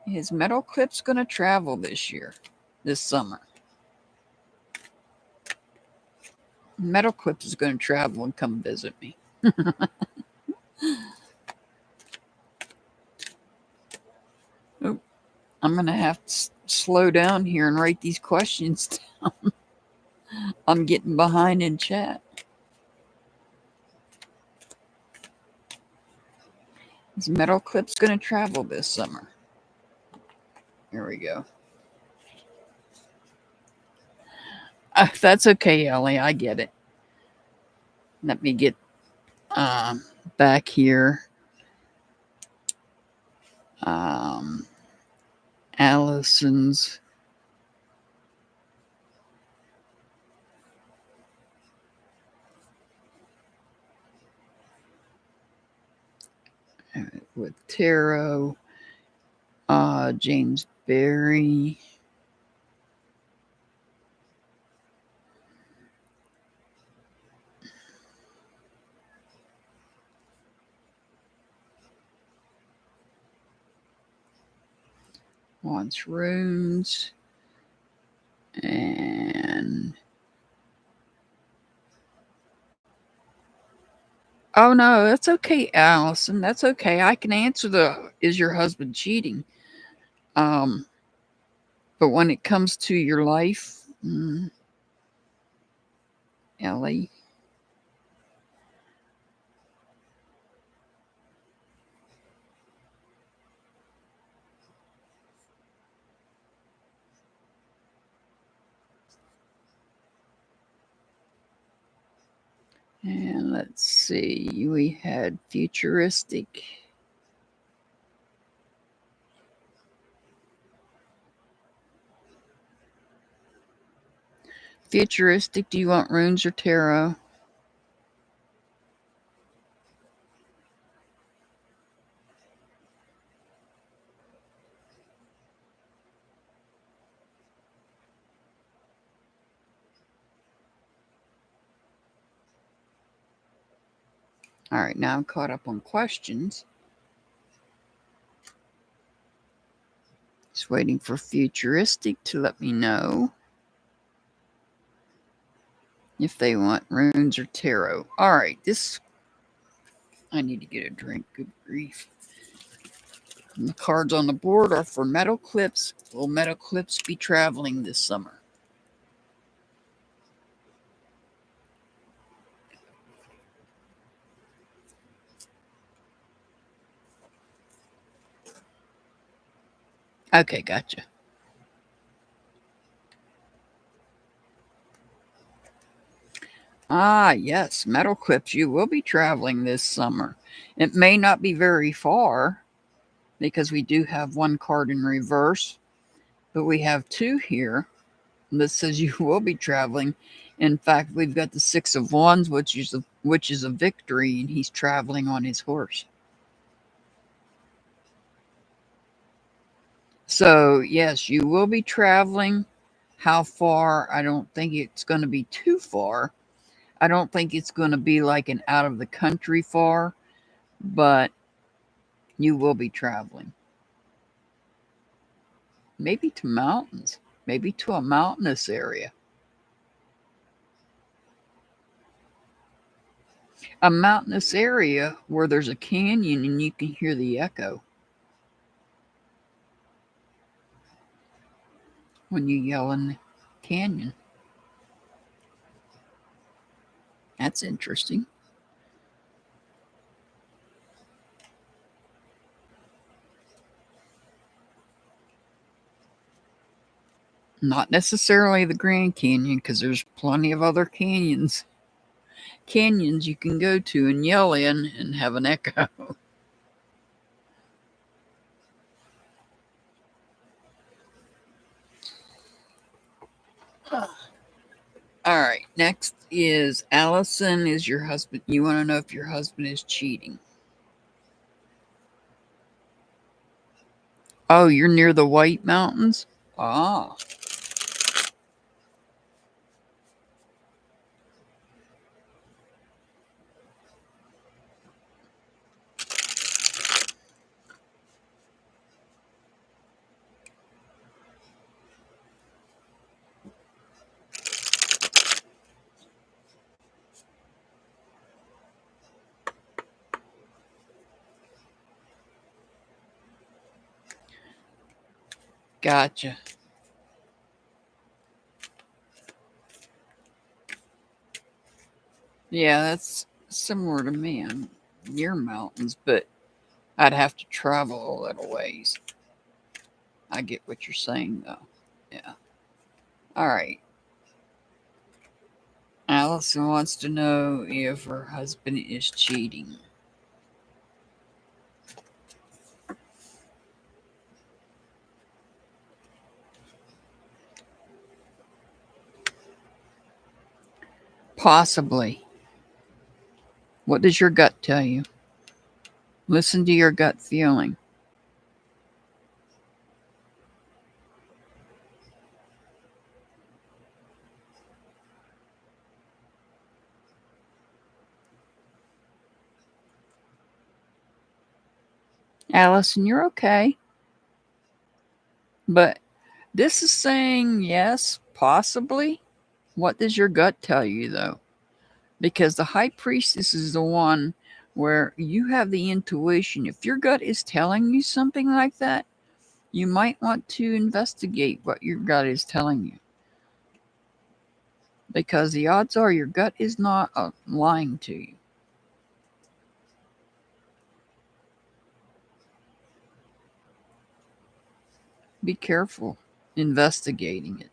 Is Metal Clips going to travel this summer? Metal Clips is going to travel and come visit me. Oh, I'm going to have to slow down here and write these questions down. I'm getting behind in chat. Is Metal Clips going to travel this summer? Here we go. That's okay, Ellie. I get it. Let me get back here. Allison's with tarot. James Barry. Wants runes. And oh no, that's okay, Allison. That's okay. I can answer the is your husband cheating? Um, but when it comes to your life, Ellie. And let's see, we had futuristic. Futuristic, do you want runes or tarot? All right, now I'm caught up on questions. Just waiting for Futuristic to let me know if they want runes or tarot. All right, I need to get a drink. Good grief. And the cards on the board are for Metal Clips. Will Metal Clips be traveling this summer? Okay, gotcha. Ah, yes, Metal Clips, you will be traveling this summer. It may not be very far because we do have one card in reverse, but we have two here that says you will be traveling. In fact, we've got the Six of Wands, which is a victory, and he's traveling on his horse. So, yes, you will be traveling. How far? I don't think it's going to be too far. I don't think it's going to be like an out of the country far, but you will be traveling. Maybe to mountains, maybe to a mountainous area. A mountainous area where there's a canyon and you can hear the echo when you yell in the canyon. That's interesting. Not necessarily the Grand Canyon, because there's plenty of other canyons you can go to and yell in and have an echo. All right, next is Allison. Is your husband? You want to know if your husband is cheating? Oh, you're near the White Mountains? Ah. Gotcha. Yeah, that's similar to me. I'm near mountains, but I'd have to travel a little ways. I get what you're saying, though. Yeah. All right. Allison wants to know if her husband is cheating. Possibly. What does your gut tell you? Listen to your gut feeling. Allison, you're okay. But this is saying yes, possibly. What does your gut tell you, though? Because the high priestess is the one where you have the intuition. If your gut is telling you something like that, you might want to investigate what your gut is telling you. Because the odds are your gut is not lying to you. Be careful investigating it.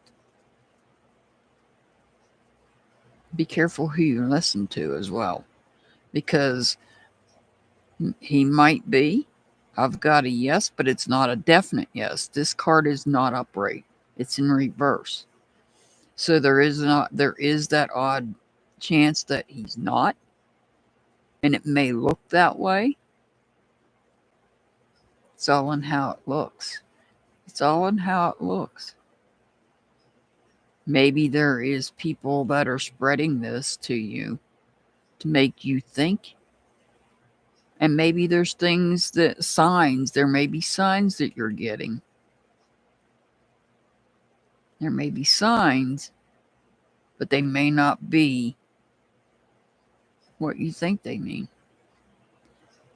Be careful who you listen to as well. Because he might be. I've got a yes, but it's not a definite yes. This card is not upright. It's in reverse. So there is that odd chance that he's not. And it may look that way. It's all in how it looks. It's all in how it looks. Maybe there is people that are spreading this to you to make you think. And maybe there's there may be signs that you're getting There may be signs, but they may not be what you think they mean.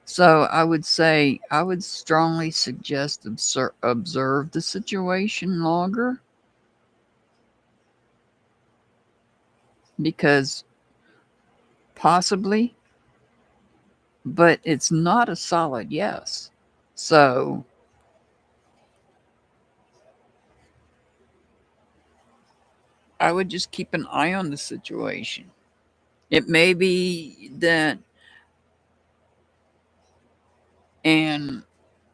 So I would say, I would strongly suggest observe the situation longer, because possibly, but it's not a solid yes. So I would just keep an eye on the situation. It may be that, and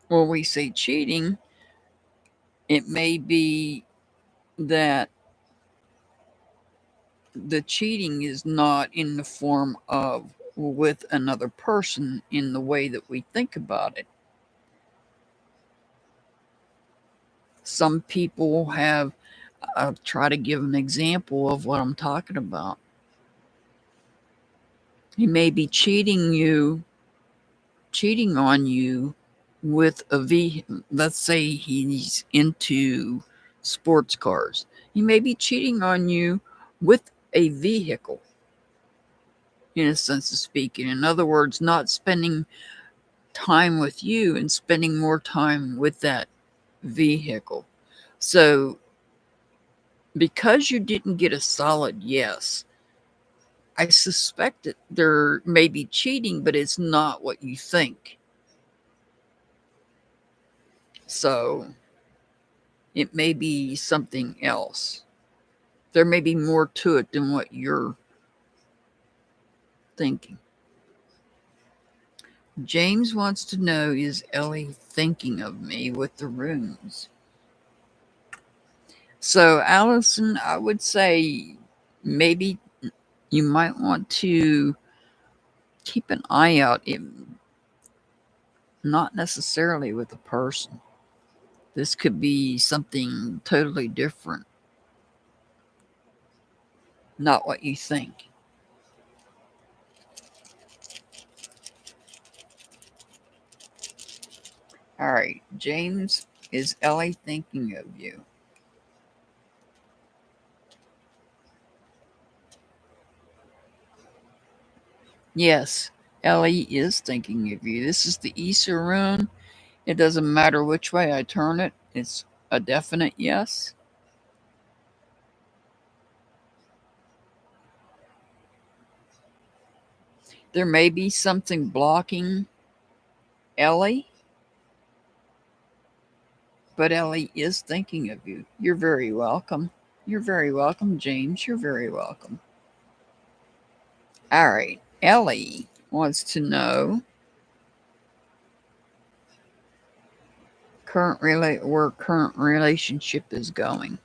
when we say cheating, it may be that the cheating is not in the form of with another person in the way that we think about it. Some people have, I'll try to give an example of what I'm talking about. He may be cheating on you with a let's say he's into sports cars. He may be cheating on you with a vehicle, in a sense of speaking. In other words, not spending time with you and spending more time with that vehicle. So, because you didn't get a solid yes, I suspect that there may be cheating, but it's not what you think. So, it may be something else. There may be more to it than what you're thinking. James wants to know, is Ellie thinking of me with the runes? So, Allison, I would say maybe you might want to keep an eye out, not necessarily with a person. This could be something totally different, not what you think. All right, James, is Ellie thinking of you? Yes, Ellie is thinking of you. This is the Issa rune. It doesn't matter which way I turn it, it's a definite yes. There may be something blocking Ellie, but Ellie is thinking of you. You're very welcome. You're very welcome, James. You're very welcome. All right. Ellie wants to know where current relationship is going.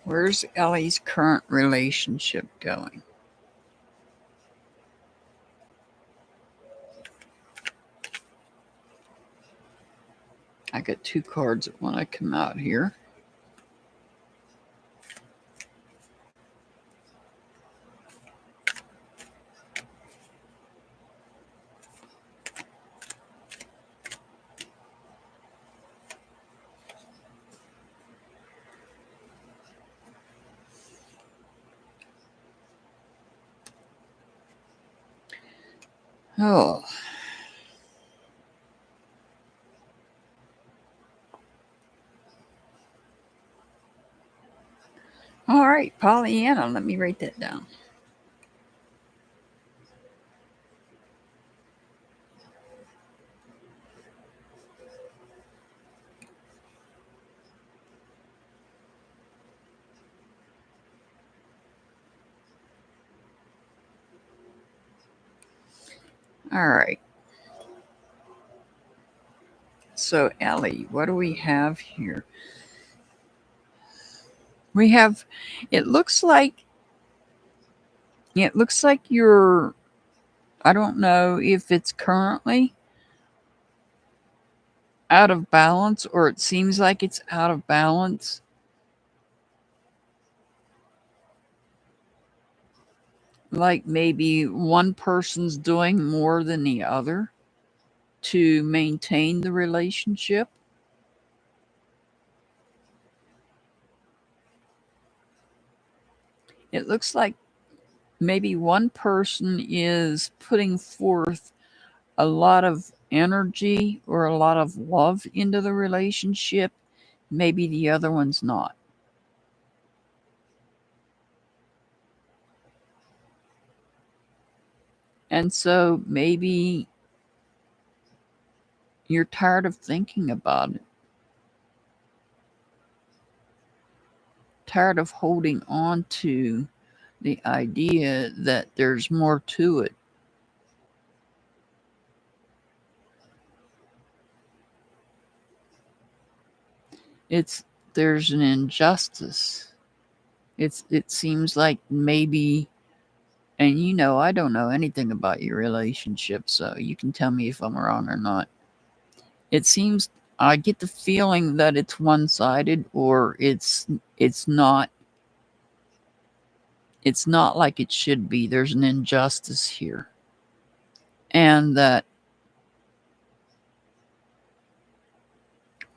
Where's Ellie's current relationship going? I got two cards that want to come out here. Oh. All right, Pollyanna, let me write that down. All right. So, Ellie, what do we have here? We have, it looks like, you're, I don't know if it's currently out of balance or it seems like it's out of balance. Like maybe one person's doing more than the other to maintain the relationship. It looks like maybe one person is putting forth a lot of energy or a lot of love into the relationship. Maybe the other one's not. And so maybe you're tired of thinking about it, tired of holding on to the idea that there's more to it. It's there's an injustice. It seems like maybe, and I don't know anything about your relationship, so you can tell me if I'm wrong or not. It seems I get the feeling that it's one-sided or it's not like it should be. There's an injustice here. And that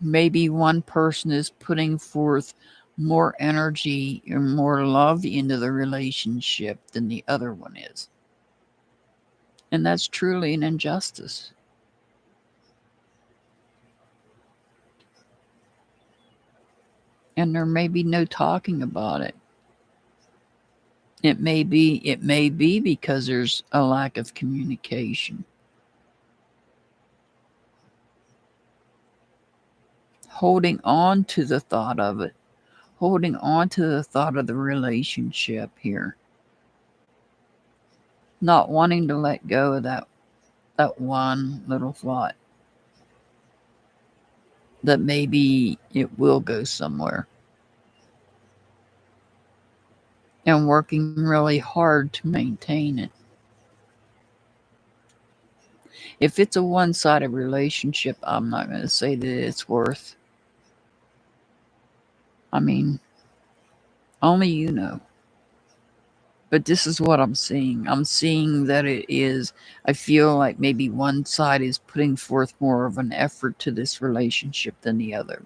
maybe one person is putting forth more energy or more love into the relationship than the other one is. And that's truly an injustice. And there may be no talking about it. It may be because there's a lack of communication. Holding on to the thought of it, holding on to the thought of the relationship here. Not wanting to let go of that one little thought that maybe it will go somewhere. And working really hard to maintain it. If it's a one-sided relationship, I'm not going to say that it's worth. I mean, only you know. But this is what I'm seeing. I'm seeing that it is, I feel like maybe one side is putting forth more of an effort to this relationship than the other.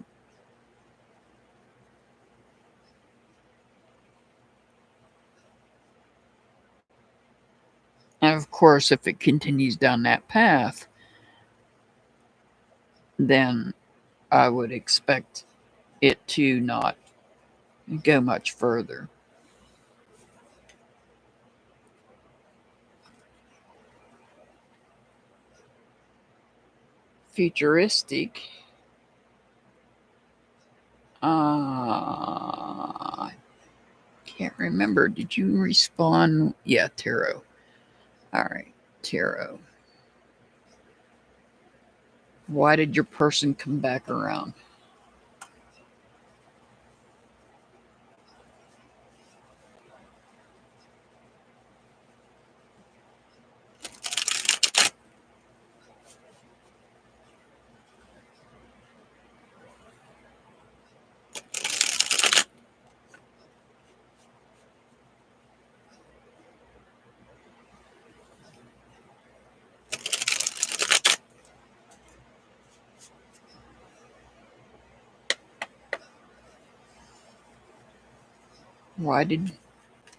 And of course, if it continues down that path, then I would expect it to not go much further. Futuristic. I can't remember. Did you respond? Yeah, tarot. All right, tarot. Why did your person come back around?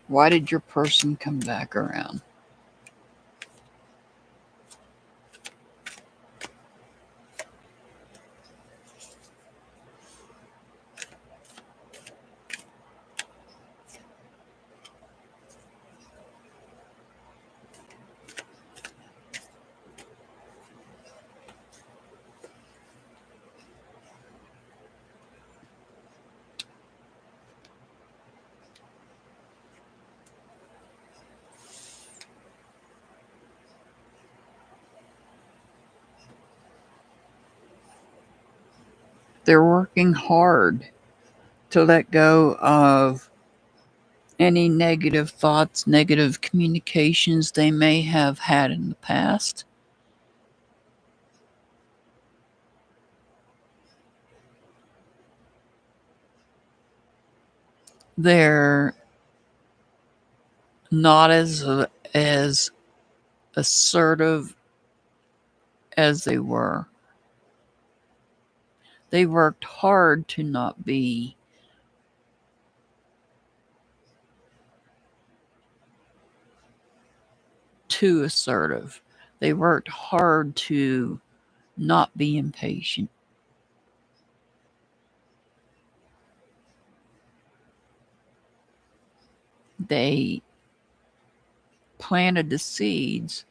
Why did your person come back around? They're working hard to let go of any negative thoughts, negative communications they may have had in the past. They're not as assertive as they were. They worked hard to not be too assertive. They worked hard to not be impatient. They planted the seeds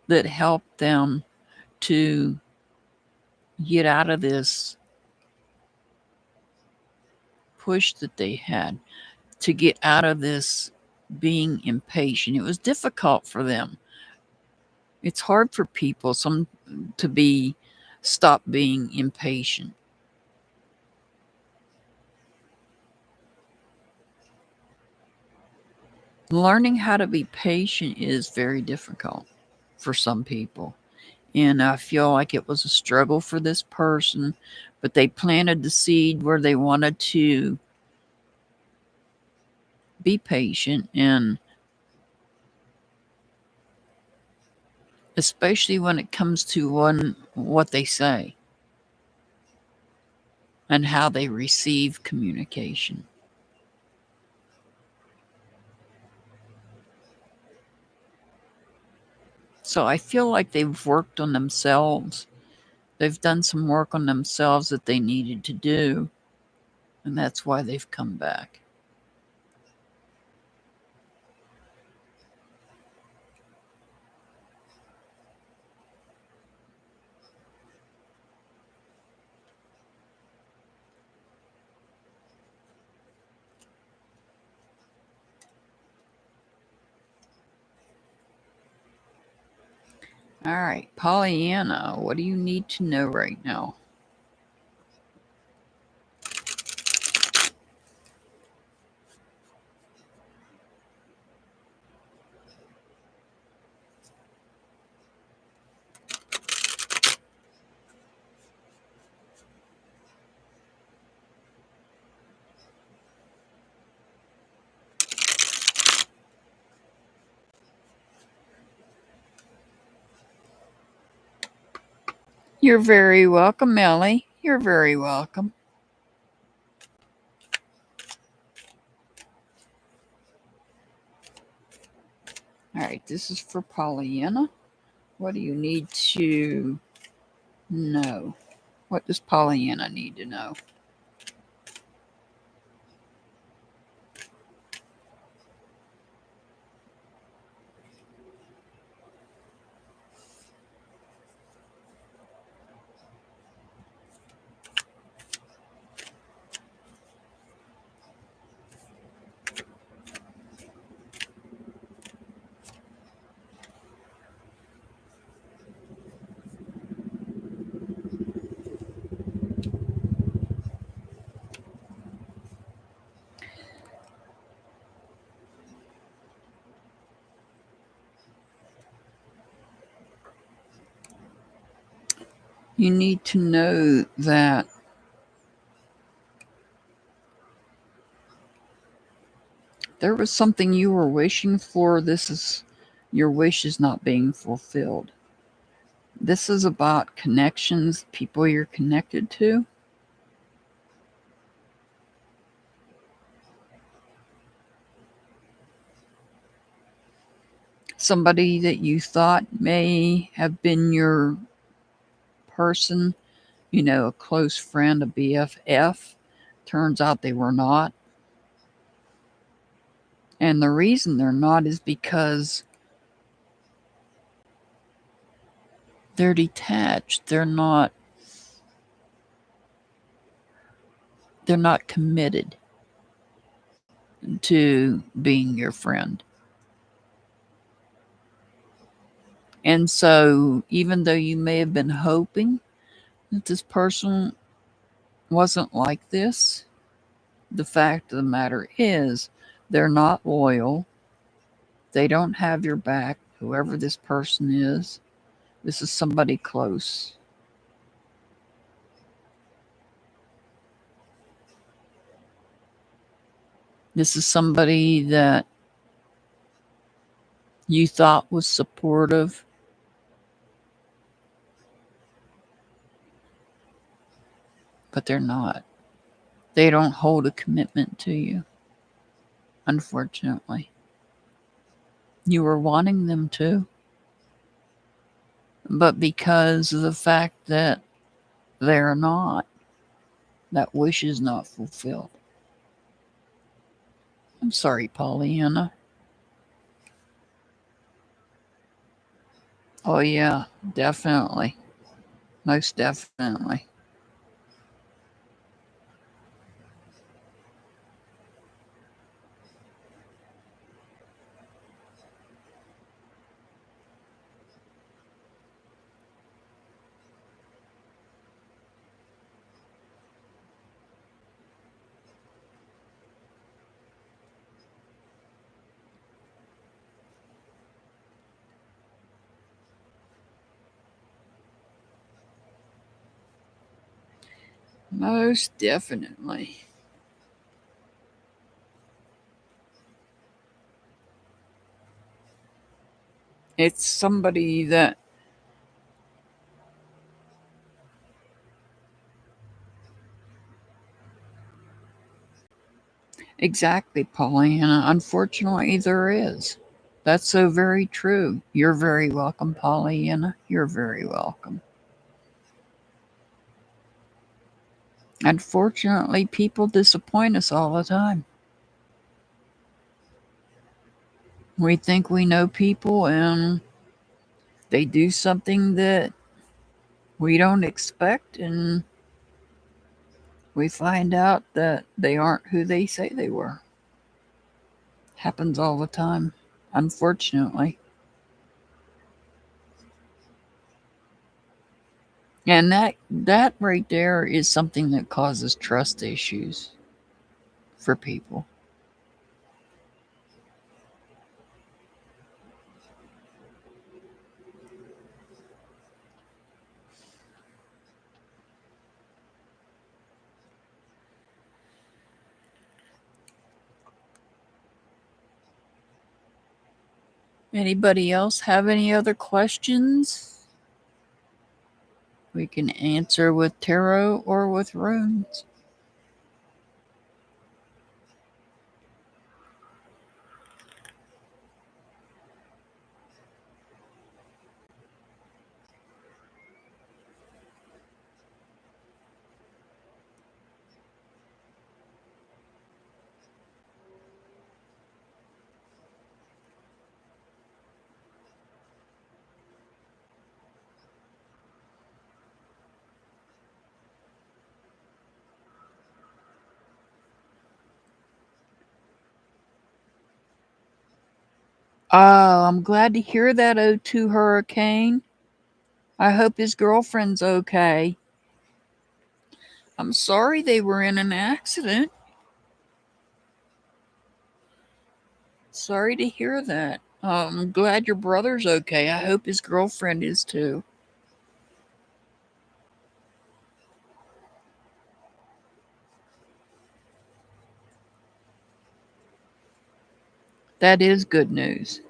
that helped them to get out of this push that they had, to get out of this being impatient. It was difficult for them. It's hard for people to stop being impatient. Learning how to be patient is very difficult for some people. And I feel like it was a struggle for this person, but they planted the seed where they wanted to be patient, and especially when it comes to what they say and how they receive communication. So I feel like they've worked on themselves. They've done some work on themselves that they needed to do, and that's why they've come back. All right, Pollyanna, what do you need to know right now? You're very welcome, Ellie. You're very welcome. All right, this is for Pollyanna. What do you need to know? What does Pollyanna need to know? You need to know that there was something you were wishing for. Your wish is not being fulfilled. This is about connections, people you're connected to. Somebody that you thought may have been your person, a close friend, a BFF. Turns out they were not. And the reason they're not is because they're detached. They're not committed to being your friend. And so even though you may have been hoping that this person wasn't like this. The fact of the matter is, they're not loyal. They don't have your back, whoever this person is. This is somebody close. This is somebody that you thought was supportive, but they're not. They don't hold a commitment to you, unfortunately. You were wanting them to, but because of the fact that they're not, that wish is not fulfilled. I'm sorry, Pollyanna. Oh, yeah, definitely. Most definitely. Most definitely. It's somebody that exactly, Pollyanna. Unfortunately, there is. That's so very true. You're very welcome, Pollyanna. You're very welcome. Unfortunately, people disappoint us all the time. We think we know people and they do something that we don't expect, and we find out that they aren't who they say they were. Happens all the time, unfortunately. And that right there is something that causes trust issues for people. Anybody else have any other questions? We can answer with tarot or with runes. Oh, I'm glad to hear that, O2 Hurricane. I hope his girlfriend's okay. I'm sorry they were in an accident. Sorry to hear that. I'm glad your brother's okay. I hope his girlfriend is too. That is good news.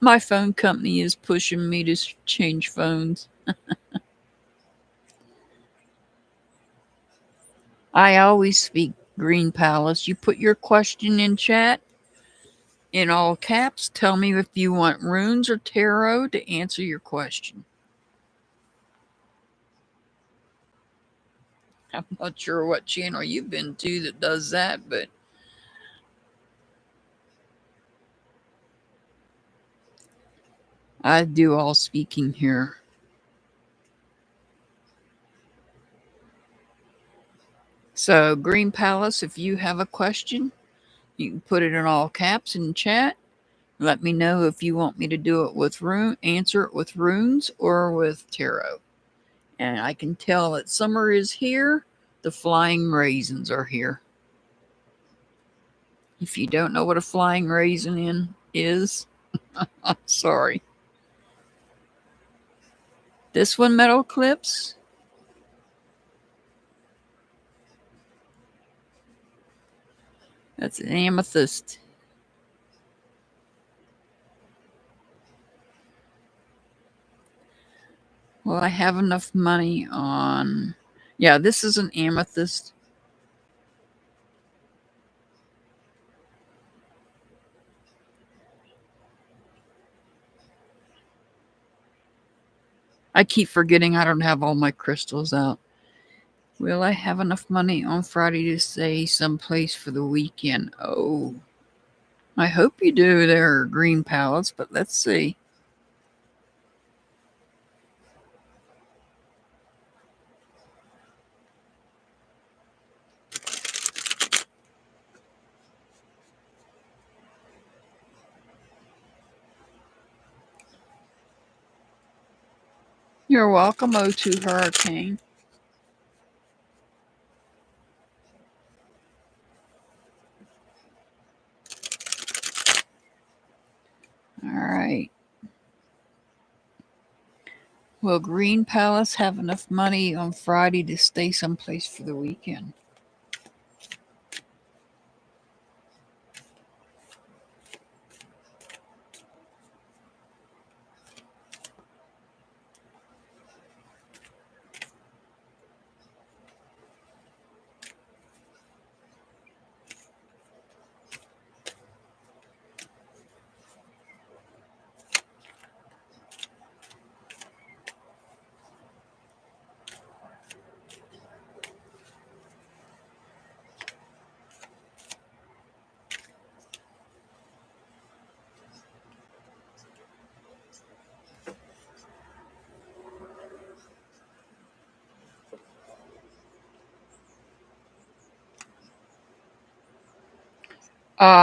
My phone company is pushing me to change phones. I always speak Green Palace. You put your question in chat in all caps. Tell me if you want runes or tarot to answer your question. I'm not sure what channel you've been to that does that, but I do all speaking here. So, Green Palace, if you have a question, you can put it in all caps in chat. Let me know if you want me to do it with answer it with runes or with tarot. And I can tell that summer is here. The flying raisins are here. If you don't know what a flying raisin is, I'm sorry. This one, metal clips. That's an amethyst. Well, I have enough money on. Yeah, this is an amethyst. I keep forgetting I don't have all my crystals out. Will I have enough money on Friday to stay someplace for the weekend? Oh, I hope you do there, Green Palace, but let's see. You're welcome, O2 Hurricane. All right. Will Green Palace have enough money on Friday to stay someplace for the weekend?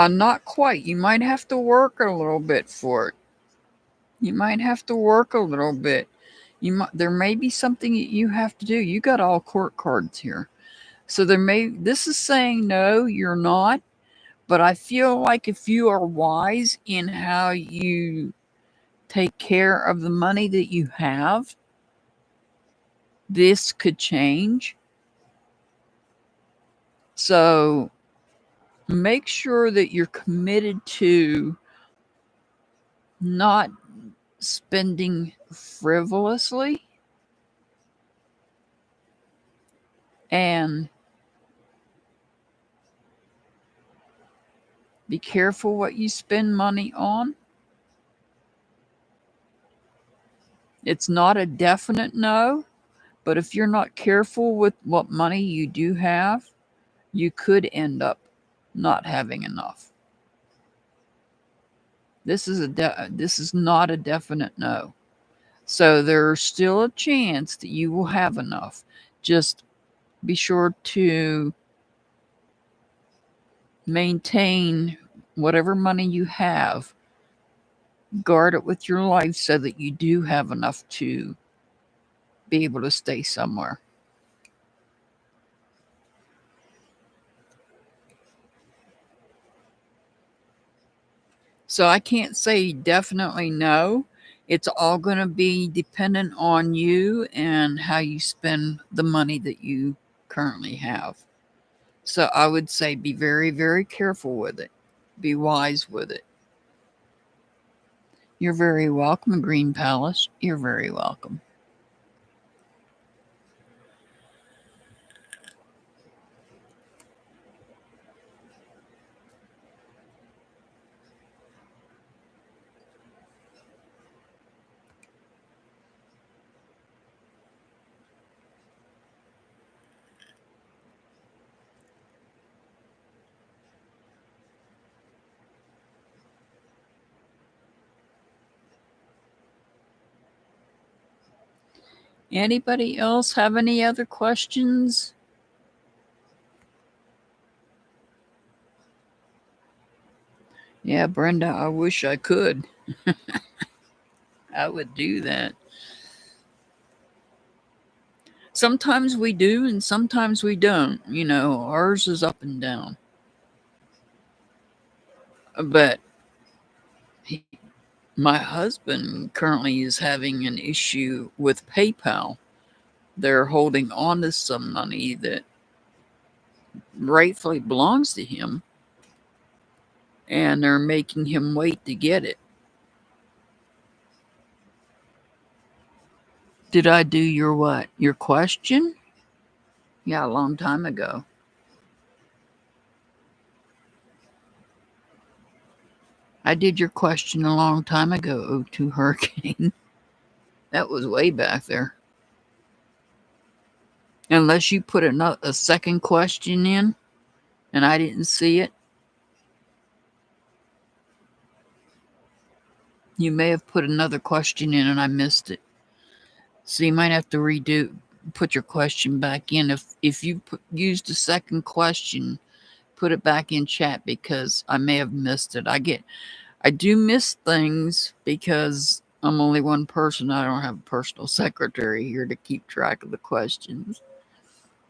Not quite. You might have to work a little bit for it. You might have to work a little bit. There may be something that you have to do. You got all court cards here. So this is saying no, you're not. But I feel like if you are wise in how you take care of the money that you have, this could change. So make sure that you're committed to not spending frivolously and be careful what you spend money on. It's not a definite no, but if you're not careful with what money you do have, you could end up not having enough. This is not a definite no. So there's still a chance that you will have enough. Just be sure to maintain whatever money you have. Guard it with your life so that you do have enough to be able to stay somewhere. So I can't say definitely no. It's all going to be dependent on you and how you spend the money that you currently have. So I would say be very, very careful with it. Be wise with it. You're very welcome, Green Palace. You're very welcome. Anybody else have any other questions? Yeah, Brenda, I wish I could. I would do that. Sometimes we do, and sometimes we don't. Ours is up and down. But he, my husband currently is having an issue with PayPal. They're holding on to some money that rightfully belongs to him, and they're making him wait to get it. Did I do your what? Your question? Yeah, a long time ago. I did your question a long time ago, O2 Hurricane. That was way back there. Unless you put a second question in and I didn't see it, you may have put another question in and I missed it. So you might have to put your question back in. If you used a second question, put it back in chat because I may have missed it. I do miss things because I'm only one person. I don't have a personal secretary here to keep track of the questions.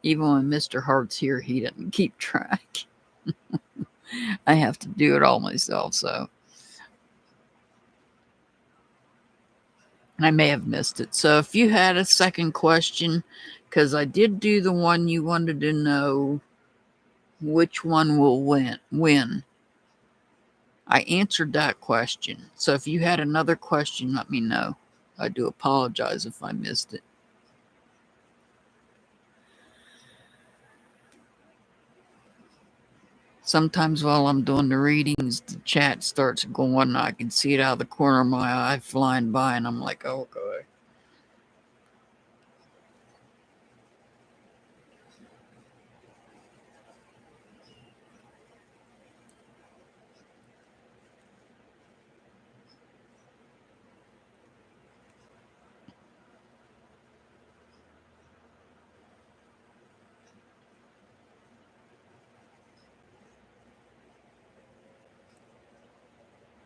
Even when Mr. Hart's here, he doesn't keep track. I have to do it all myself, so I may have missed it. So if you had a second question, because I did do the one you wanted to know which one will win. I answered that question. So if you had another question, let me know. I do apologize if I missed it. Sometimes while I'm doing the readings, the chat starts going. I can see it out of the corner of my eye flying by, and I'm like, oh, okay.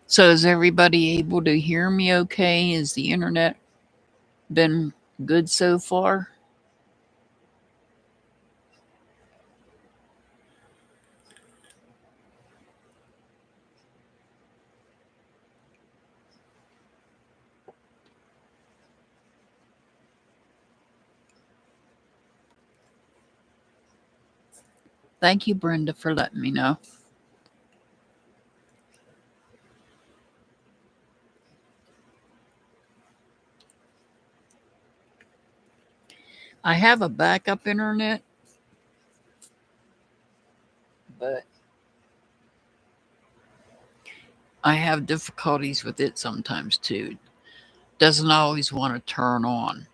So is everybody able to hear me okay? Is the internet been good so far? Thank you, Brenda, for letting me know. I have a backup internet, but I have difficulties with it sometimes too. Doesn't always want to turn on,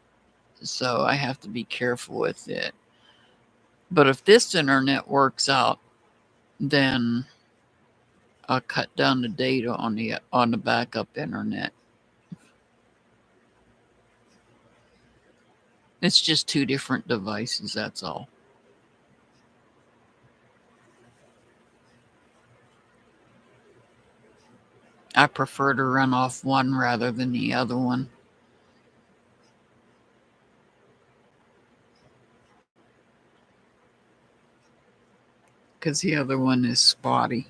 so I have to be careful with it. But if this internet works out, then I'll cut down the data on the backup internet. It's just two different devices, that's all. I prefer to run off one rather than the other one. Because the other one is spotty.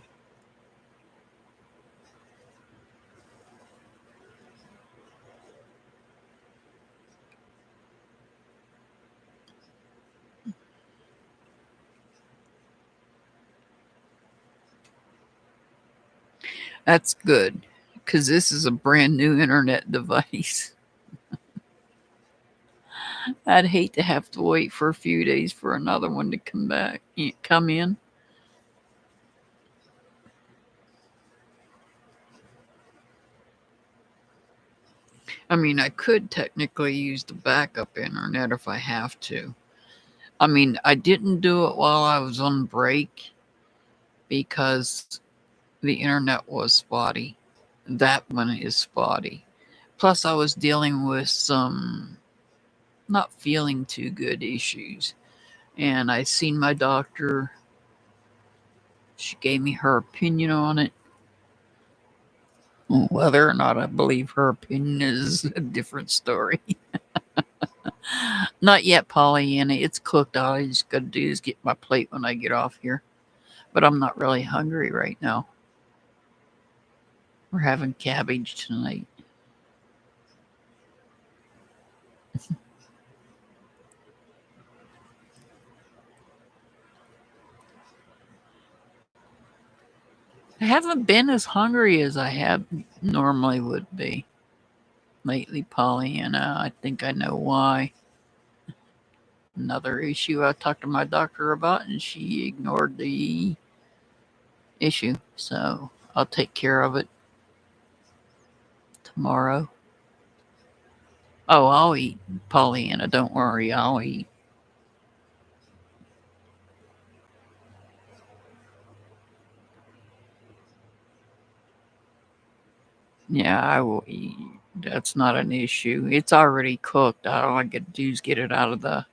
That's good, because this is a brand new internet device. I'd hate to have to wait for a few days for another one to come in. I mean, I could technically use the backup internet if I have to. I mean, I didn't do it while I was on break because the internet was spotty. That one is spotty. Plus, I was dealing with some not feeling too good issues. And I seen my doctor. She gave me her opinion on it. Whether or not I believe her opinion is a different story. Not yet, Pollyanna. It's cooked. All I just got to do is get my plate when I get off here. But I'm not really hungry right now. We're having cabbage tonight. I haven't been as hungry as I have normally would be lately, Pollyanna. I think I know why. Another issue I talked to my doctor about, and she ignored the issue. So I'll take care of it tomorrow. Oh, I'll eat, Pollyanna. Don't worry, I'll eat. Yeah, I will eat. That's not an issue. It's already cooked. All I get to do is get it out of the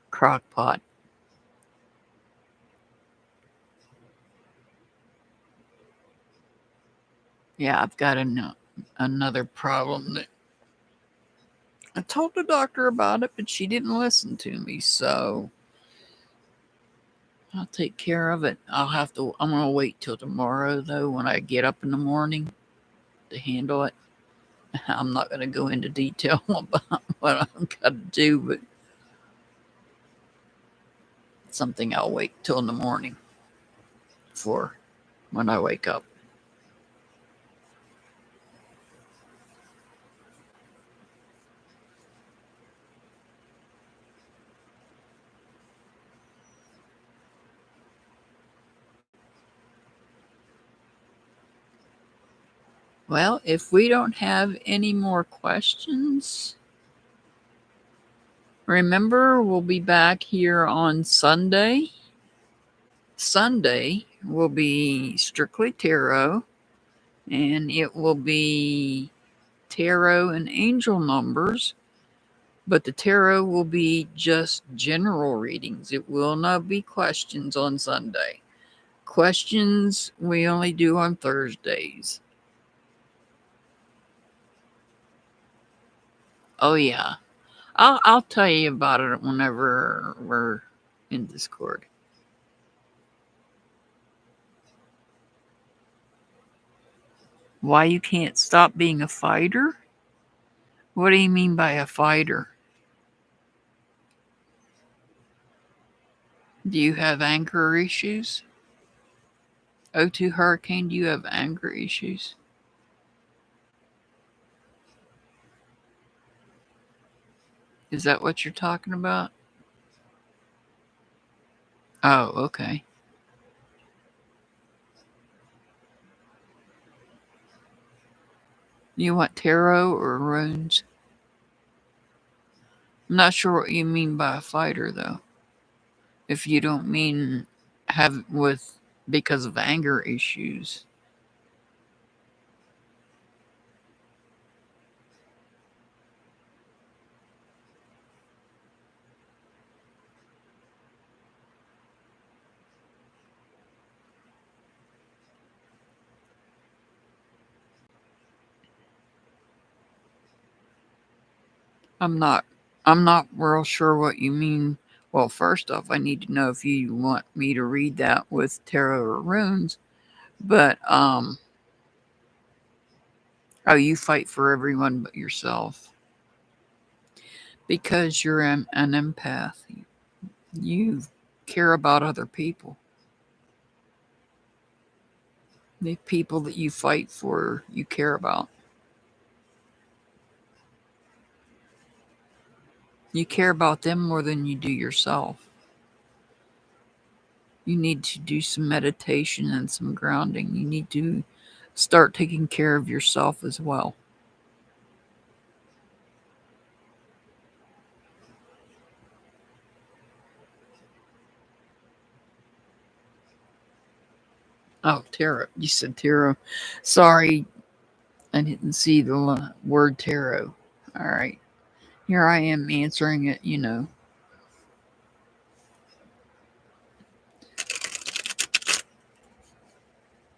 crock pot. Yeah, I've got another problem that I told the doctor about it, but she didn't listen to me. So I'll take care of it. I'm going to wait till tomorrow, though, when I get up in the morning to handle it. I'm not going to go into detail about what I've got to do, but it's something I'll wait till in the morning for when I wake up. Well, if we don't have any more questions, remember we'll be back here on Sunday. Sunday will be strictly tarot, and it will be tarot and angel numbers, but the tarot will be just general readings. It will not be questions on Sunday. Questions we only do on Thursdays. Oh yeah. I'll tell you about it whenever we're in Discord. Why you can't stop being a fighter? What do you mean by a fighter? Do you have anger issues? O2 Hurricane, do you have anger issues? Is that what you're talking about? Oh, okay. You want tarot or runes? I'm not sure what you mean by a fighter, though. If you don't mean have with because of anger issues. I'm not I'm not real sure what you mean. Well, first off, I need to know if you want me to read that with tarot or runes. But oh, you fight for everyone but yourself because you're an empath. You care about other people. The people that you fight for, you care about. You care about them more than you do yourself. You need to do some meditation and some grounding. You need to start taking care of yourself as well. Oh, tarot. You said tarot. Sorry, I didn't see the word tarot. All right. Here I am answering it,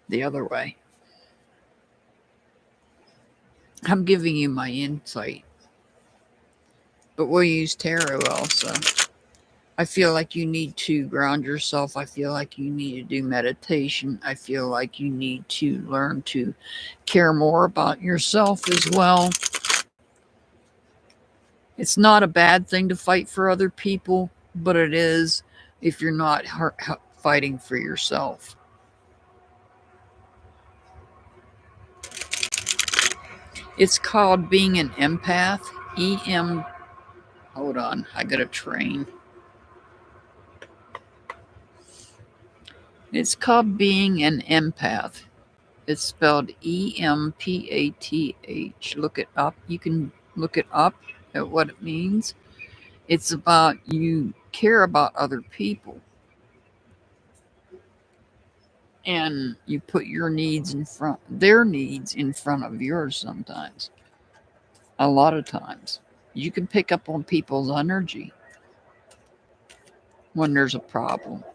the other way. I'm giving you my insight, but we'll use tarot also. I feel like you need to ground yourself. I feel like you need to do meditation. I feel like you need to learn to care more about yourself as well. It's not a bad thing to fight for other people, but it is if you're not fighting for yourself. It's called being an empath. Hold on, I got a train. It's called being an empath. It's spelled EMPATH. Look it up. You can look it up at what it means. It's about you care about other people and you put your needs in front, their needs in front of yours sometimes. A lot of times. You can pick up on people's energy when there's a problem.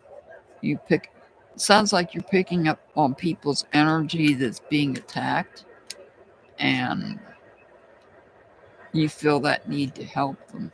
Sounds like you're picking up on people's energy that's being attacked and you feel that need to help them.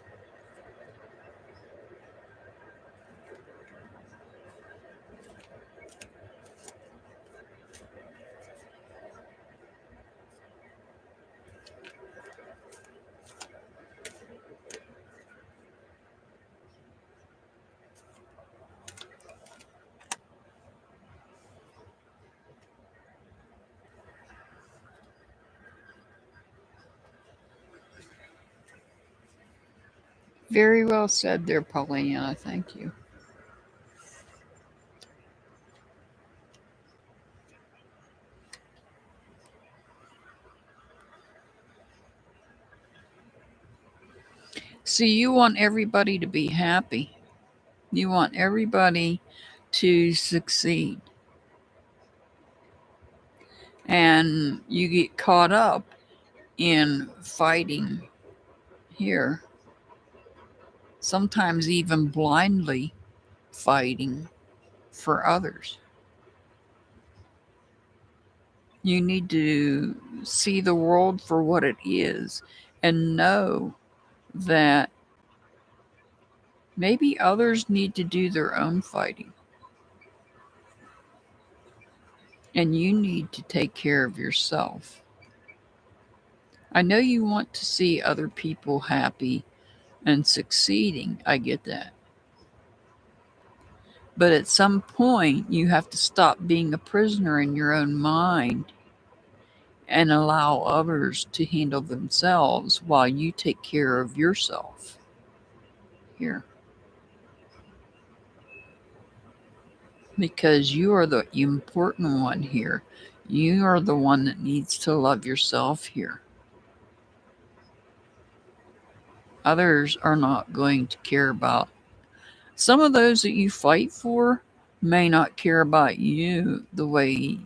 Very well said there, Pollyanna. Thank you. See, you want everybody to be happy. You want everybody to succeed. And you get caught up in fighting here, sometimes even blindly fighting for others. You need to see the world for what it is and know that maybe others need to do their own fighting. And you need to take care of yourself. I know you want to see other people happy and succeeding. I get that. But at some point, you have to stop being a prisoner in your own mind and allow others to handle themselves while you take care of yourself. Here. Because you are the important one here. You are the one that needs to love yourself here. Others are not going to care about. Some of those that you fight for may not care about you the way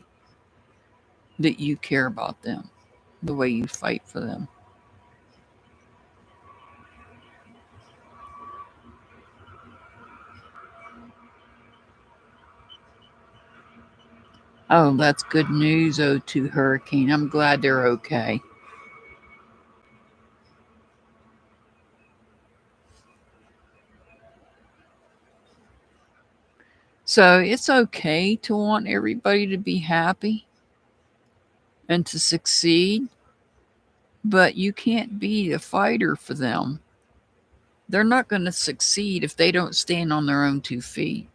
that you care about them, the way you fight for them. Oh, that's good news, O2 Hurricane. I'm glad they're okay. So it's okay to want everybody to be happy and to succeed, but you can't be a fighter for them. They're not going to succeed if they don't stand on their own 2 feet.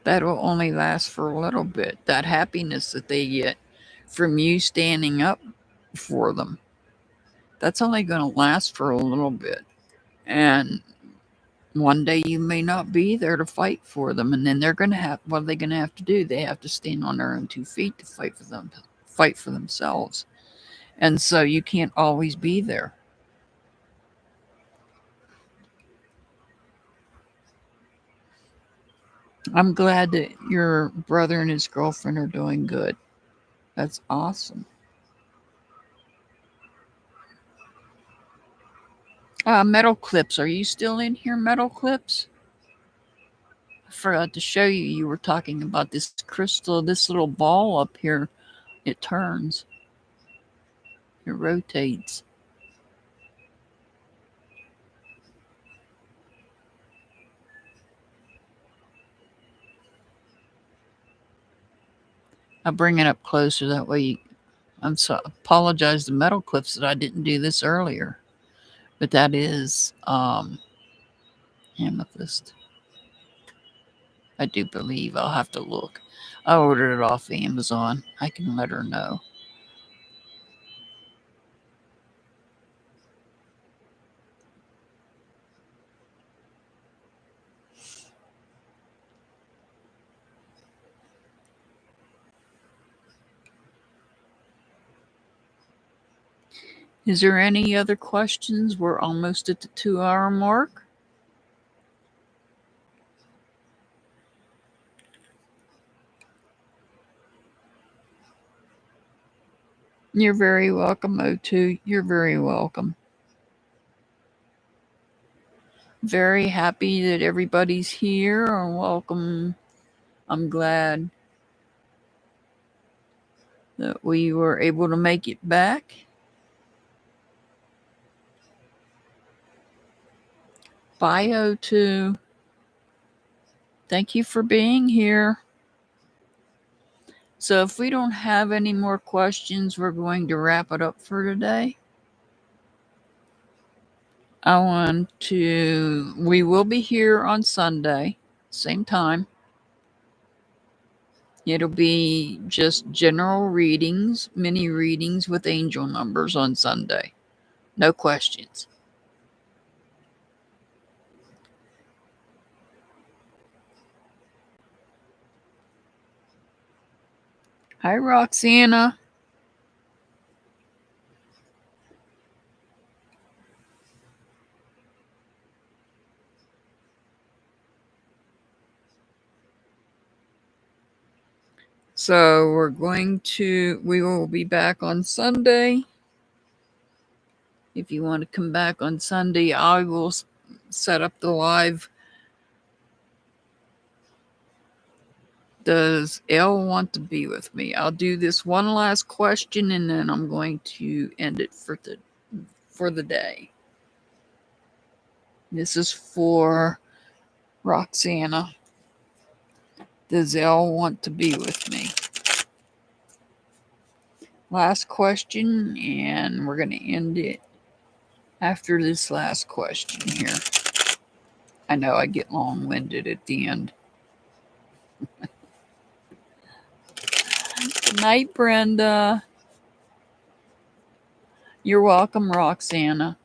That will only last for a little bit. That happiness that they get from you standing up for them, that's only going to last for a little bit. And one day you may not be there to fight for them, and then they're going to have, what are they going to have to do? They have to stand on their own 2 feet to fight for themselves. And so you can't always be there. I'm glad that your brother and his girlfriend are doing good. That's awesome. Metal Clips, are you still in here, Metal Clips? forgot to show you. You were talking about this crystal, this little ball up here. It turns. It rotates. I'll bring it up closer. That way you, apologize to Metal Clips that I didn't do this earlier. But that is amethyst. I do believe. I'll have to look. I ordered it off Amazon. I can let her know. Is there any other questions? We're almost at the 2-hour mark. You're very welcome, O2. You're very welcome. Very happy that everybody's here and welcome. I'm glad that we were able to make it back. Bye, O2. Thank you for being here. So if we don't have any more questions, we're going to wrap it up for today. We will be here on Sunday, same time. It'll be just general readings, mini readings with angel numbers on Sunday. No questions. Hi, Roxana. So we will be back on Sunday. If you want to come back on Sunday, I will set up the live. Does Elle want to be with me? I'll do this one last question and then I'm going to end it for the day. This is for Roxana. Does Elle want to be with me? Last question, and we're going to end it after this last question here. I know I get long-winded at the end. Good night, Brenda. You're welcome, Roxana.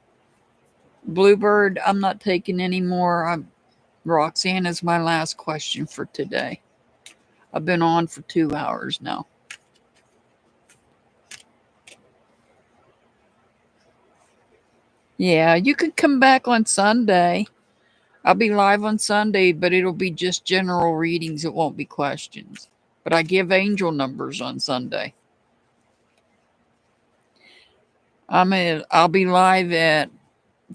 Bluebird, I'm not taking any more. Roxana's my last question for today. I've been on for 2 hours now. Yeah, you could come back on Sunday. I'll be live on Sunday, but it'll be just general readings. It won't be questions. But I give angel numbers on Sunday. I'll be live at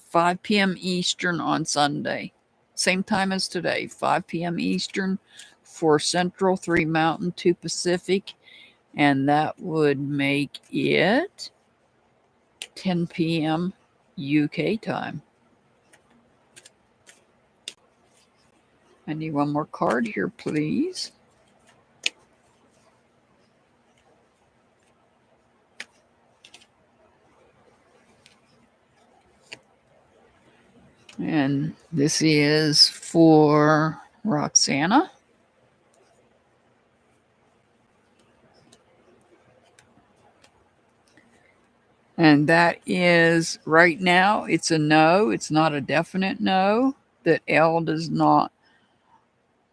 5 p.m. Eastern on Sunday. Same time as today, 5 p.m. Eastern, 4 Central, 3 Mountain, 2 Pacific. And that would make it 10 p.m. UK time. I need one more card here, please. And this is for Roxana. And that is, right now, it's a no. It's not a definite no that Elle does not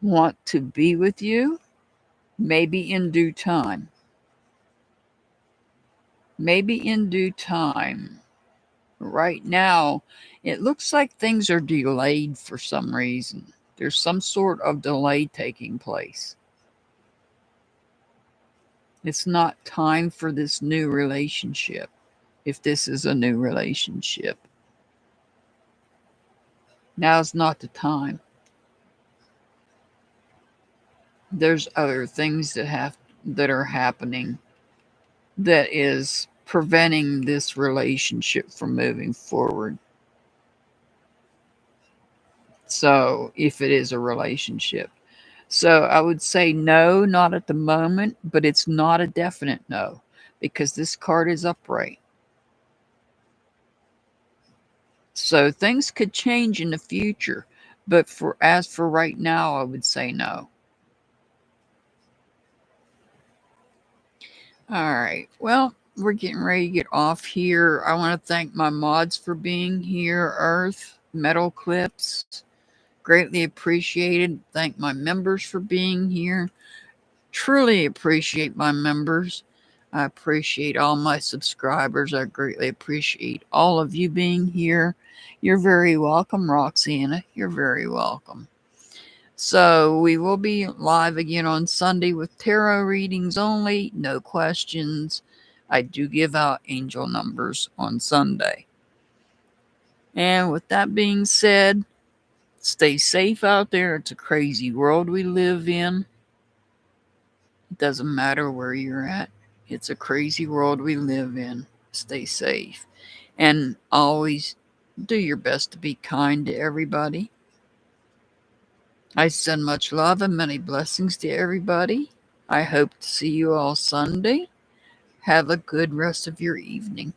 want to be with you. Maybe in due time. Maybe in due time. Right now, it looks like things are delayed for some reason. There's some sort of delay taking place. It's not time for this new relationship, if this is a new relationship. Now's not the time. there's other things that are happening that is preventing this relationship from moving forward. So, if it is a relationship. So, I would say no, not at the moment, but it's not a definite no because this card is upright. So, things could change in the future, but as for right now, I would say no. All right. Well, we're getting ready to get off here. I want to thank my mods for being here, Earth, Metal Clips. Greatly appreciated. Thank my members for being here. Truly appreciate my members. I appreciate all my subscribers. I greatly appreciate all of you being here. You're very welcome, Roxana. You're very welcome. So we will be live again on Sunday with tarot readings only, no questions. I do give out angel numbers on Sunday. And with that being said, stay safe out there. It's a crazy world we live in. It doesn't matter where you're at. It's a crazy world we live in. Stay safe. And always do your best to be kind to everybody. I send much love and many blessings to everybody. I hope to see you all Sunday. Have a good rest of your evening.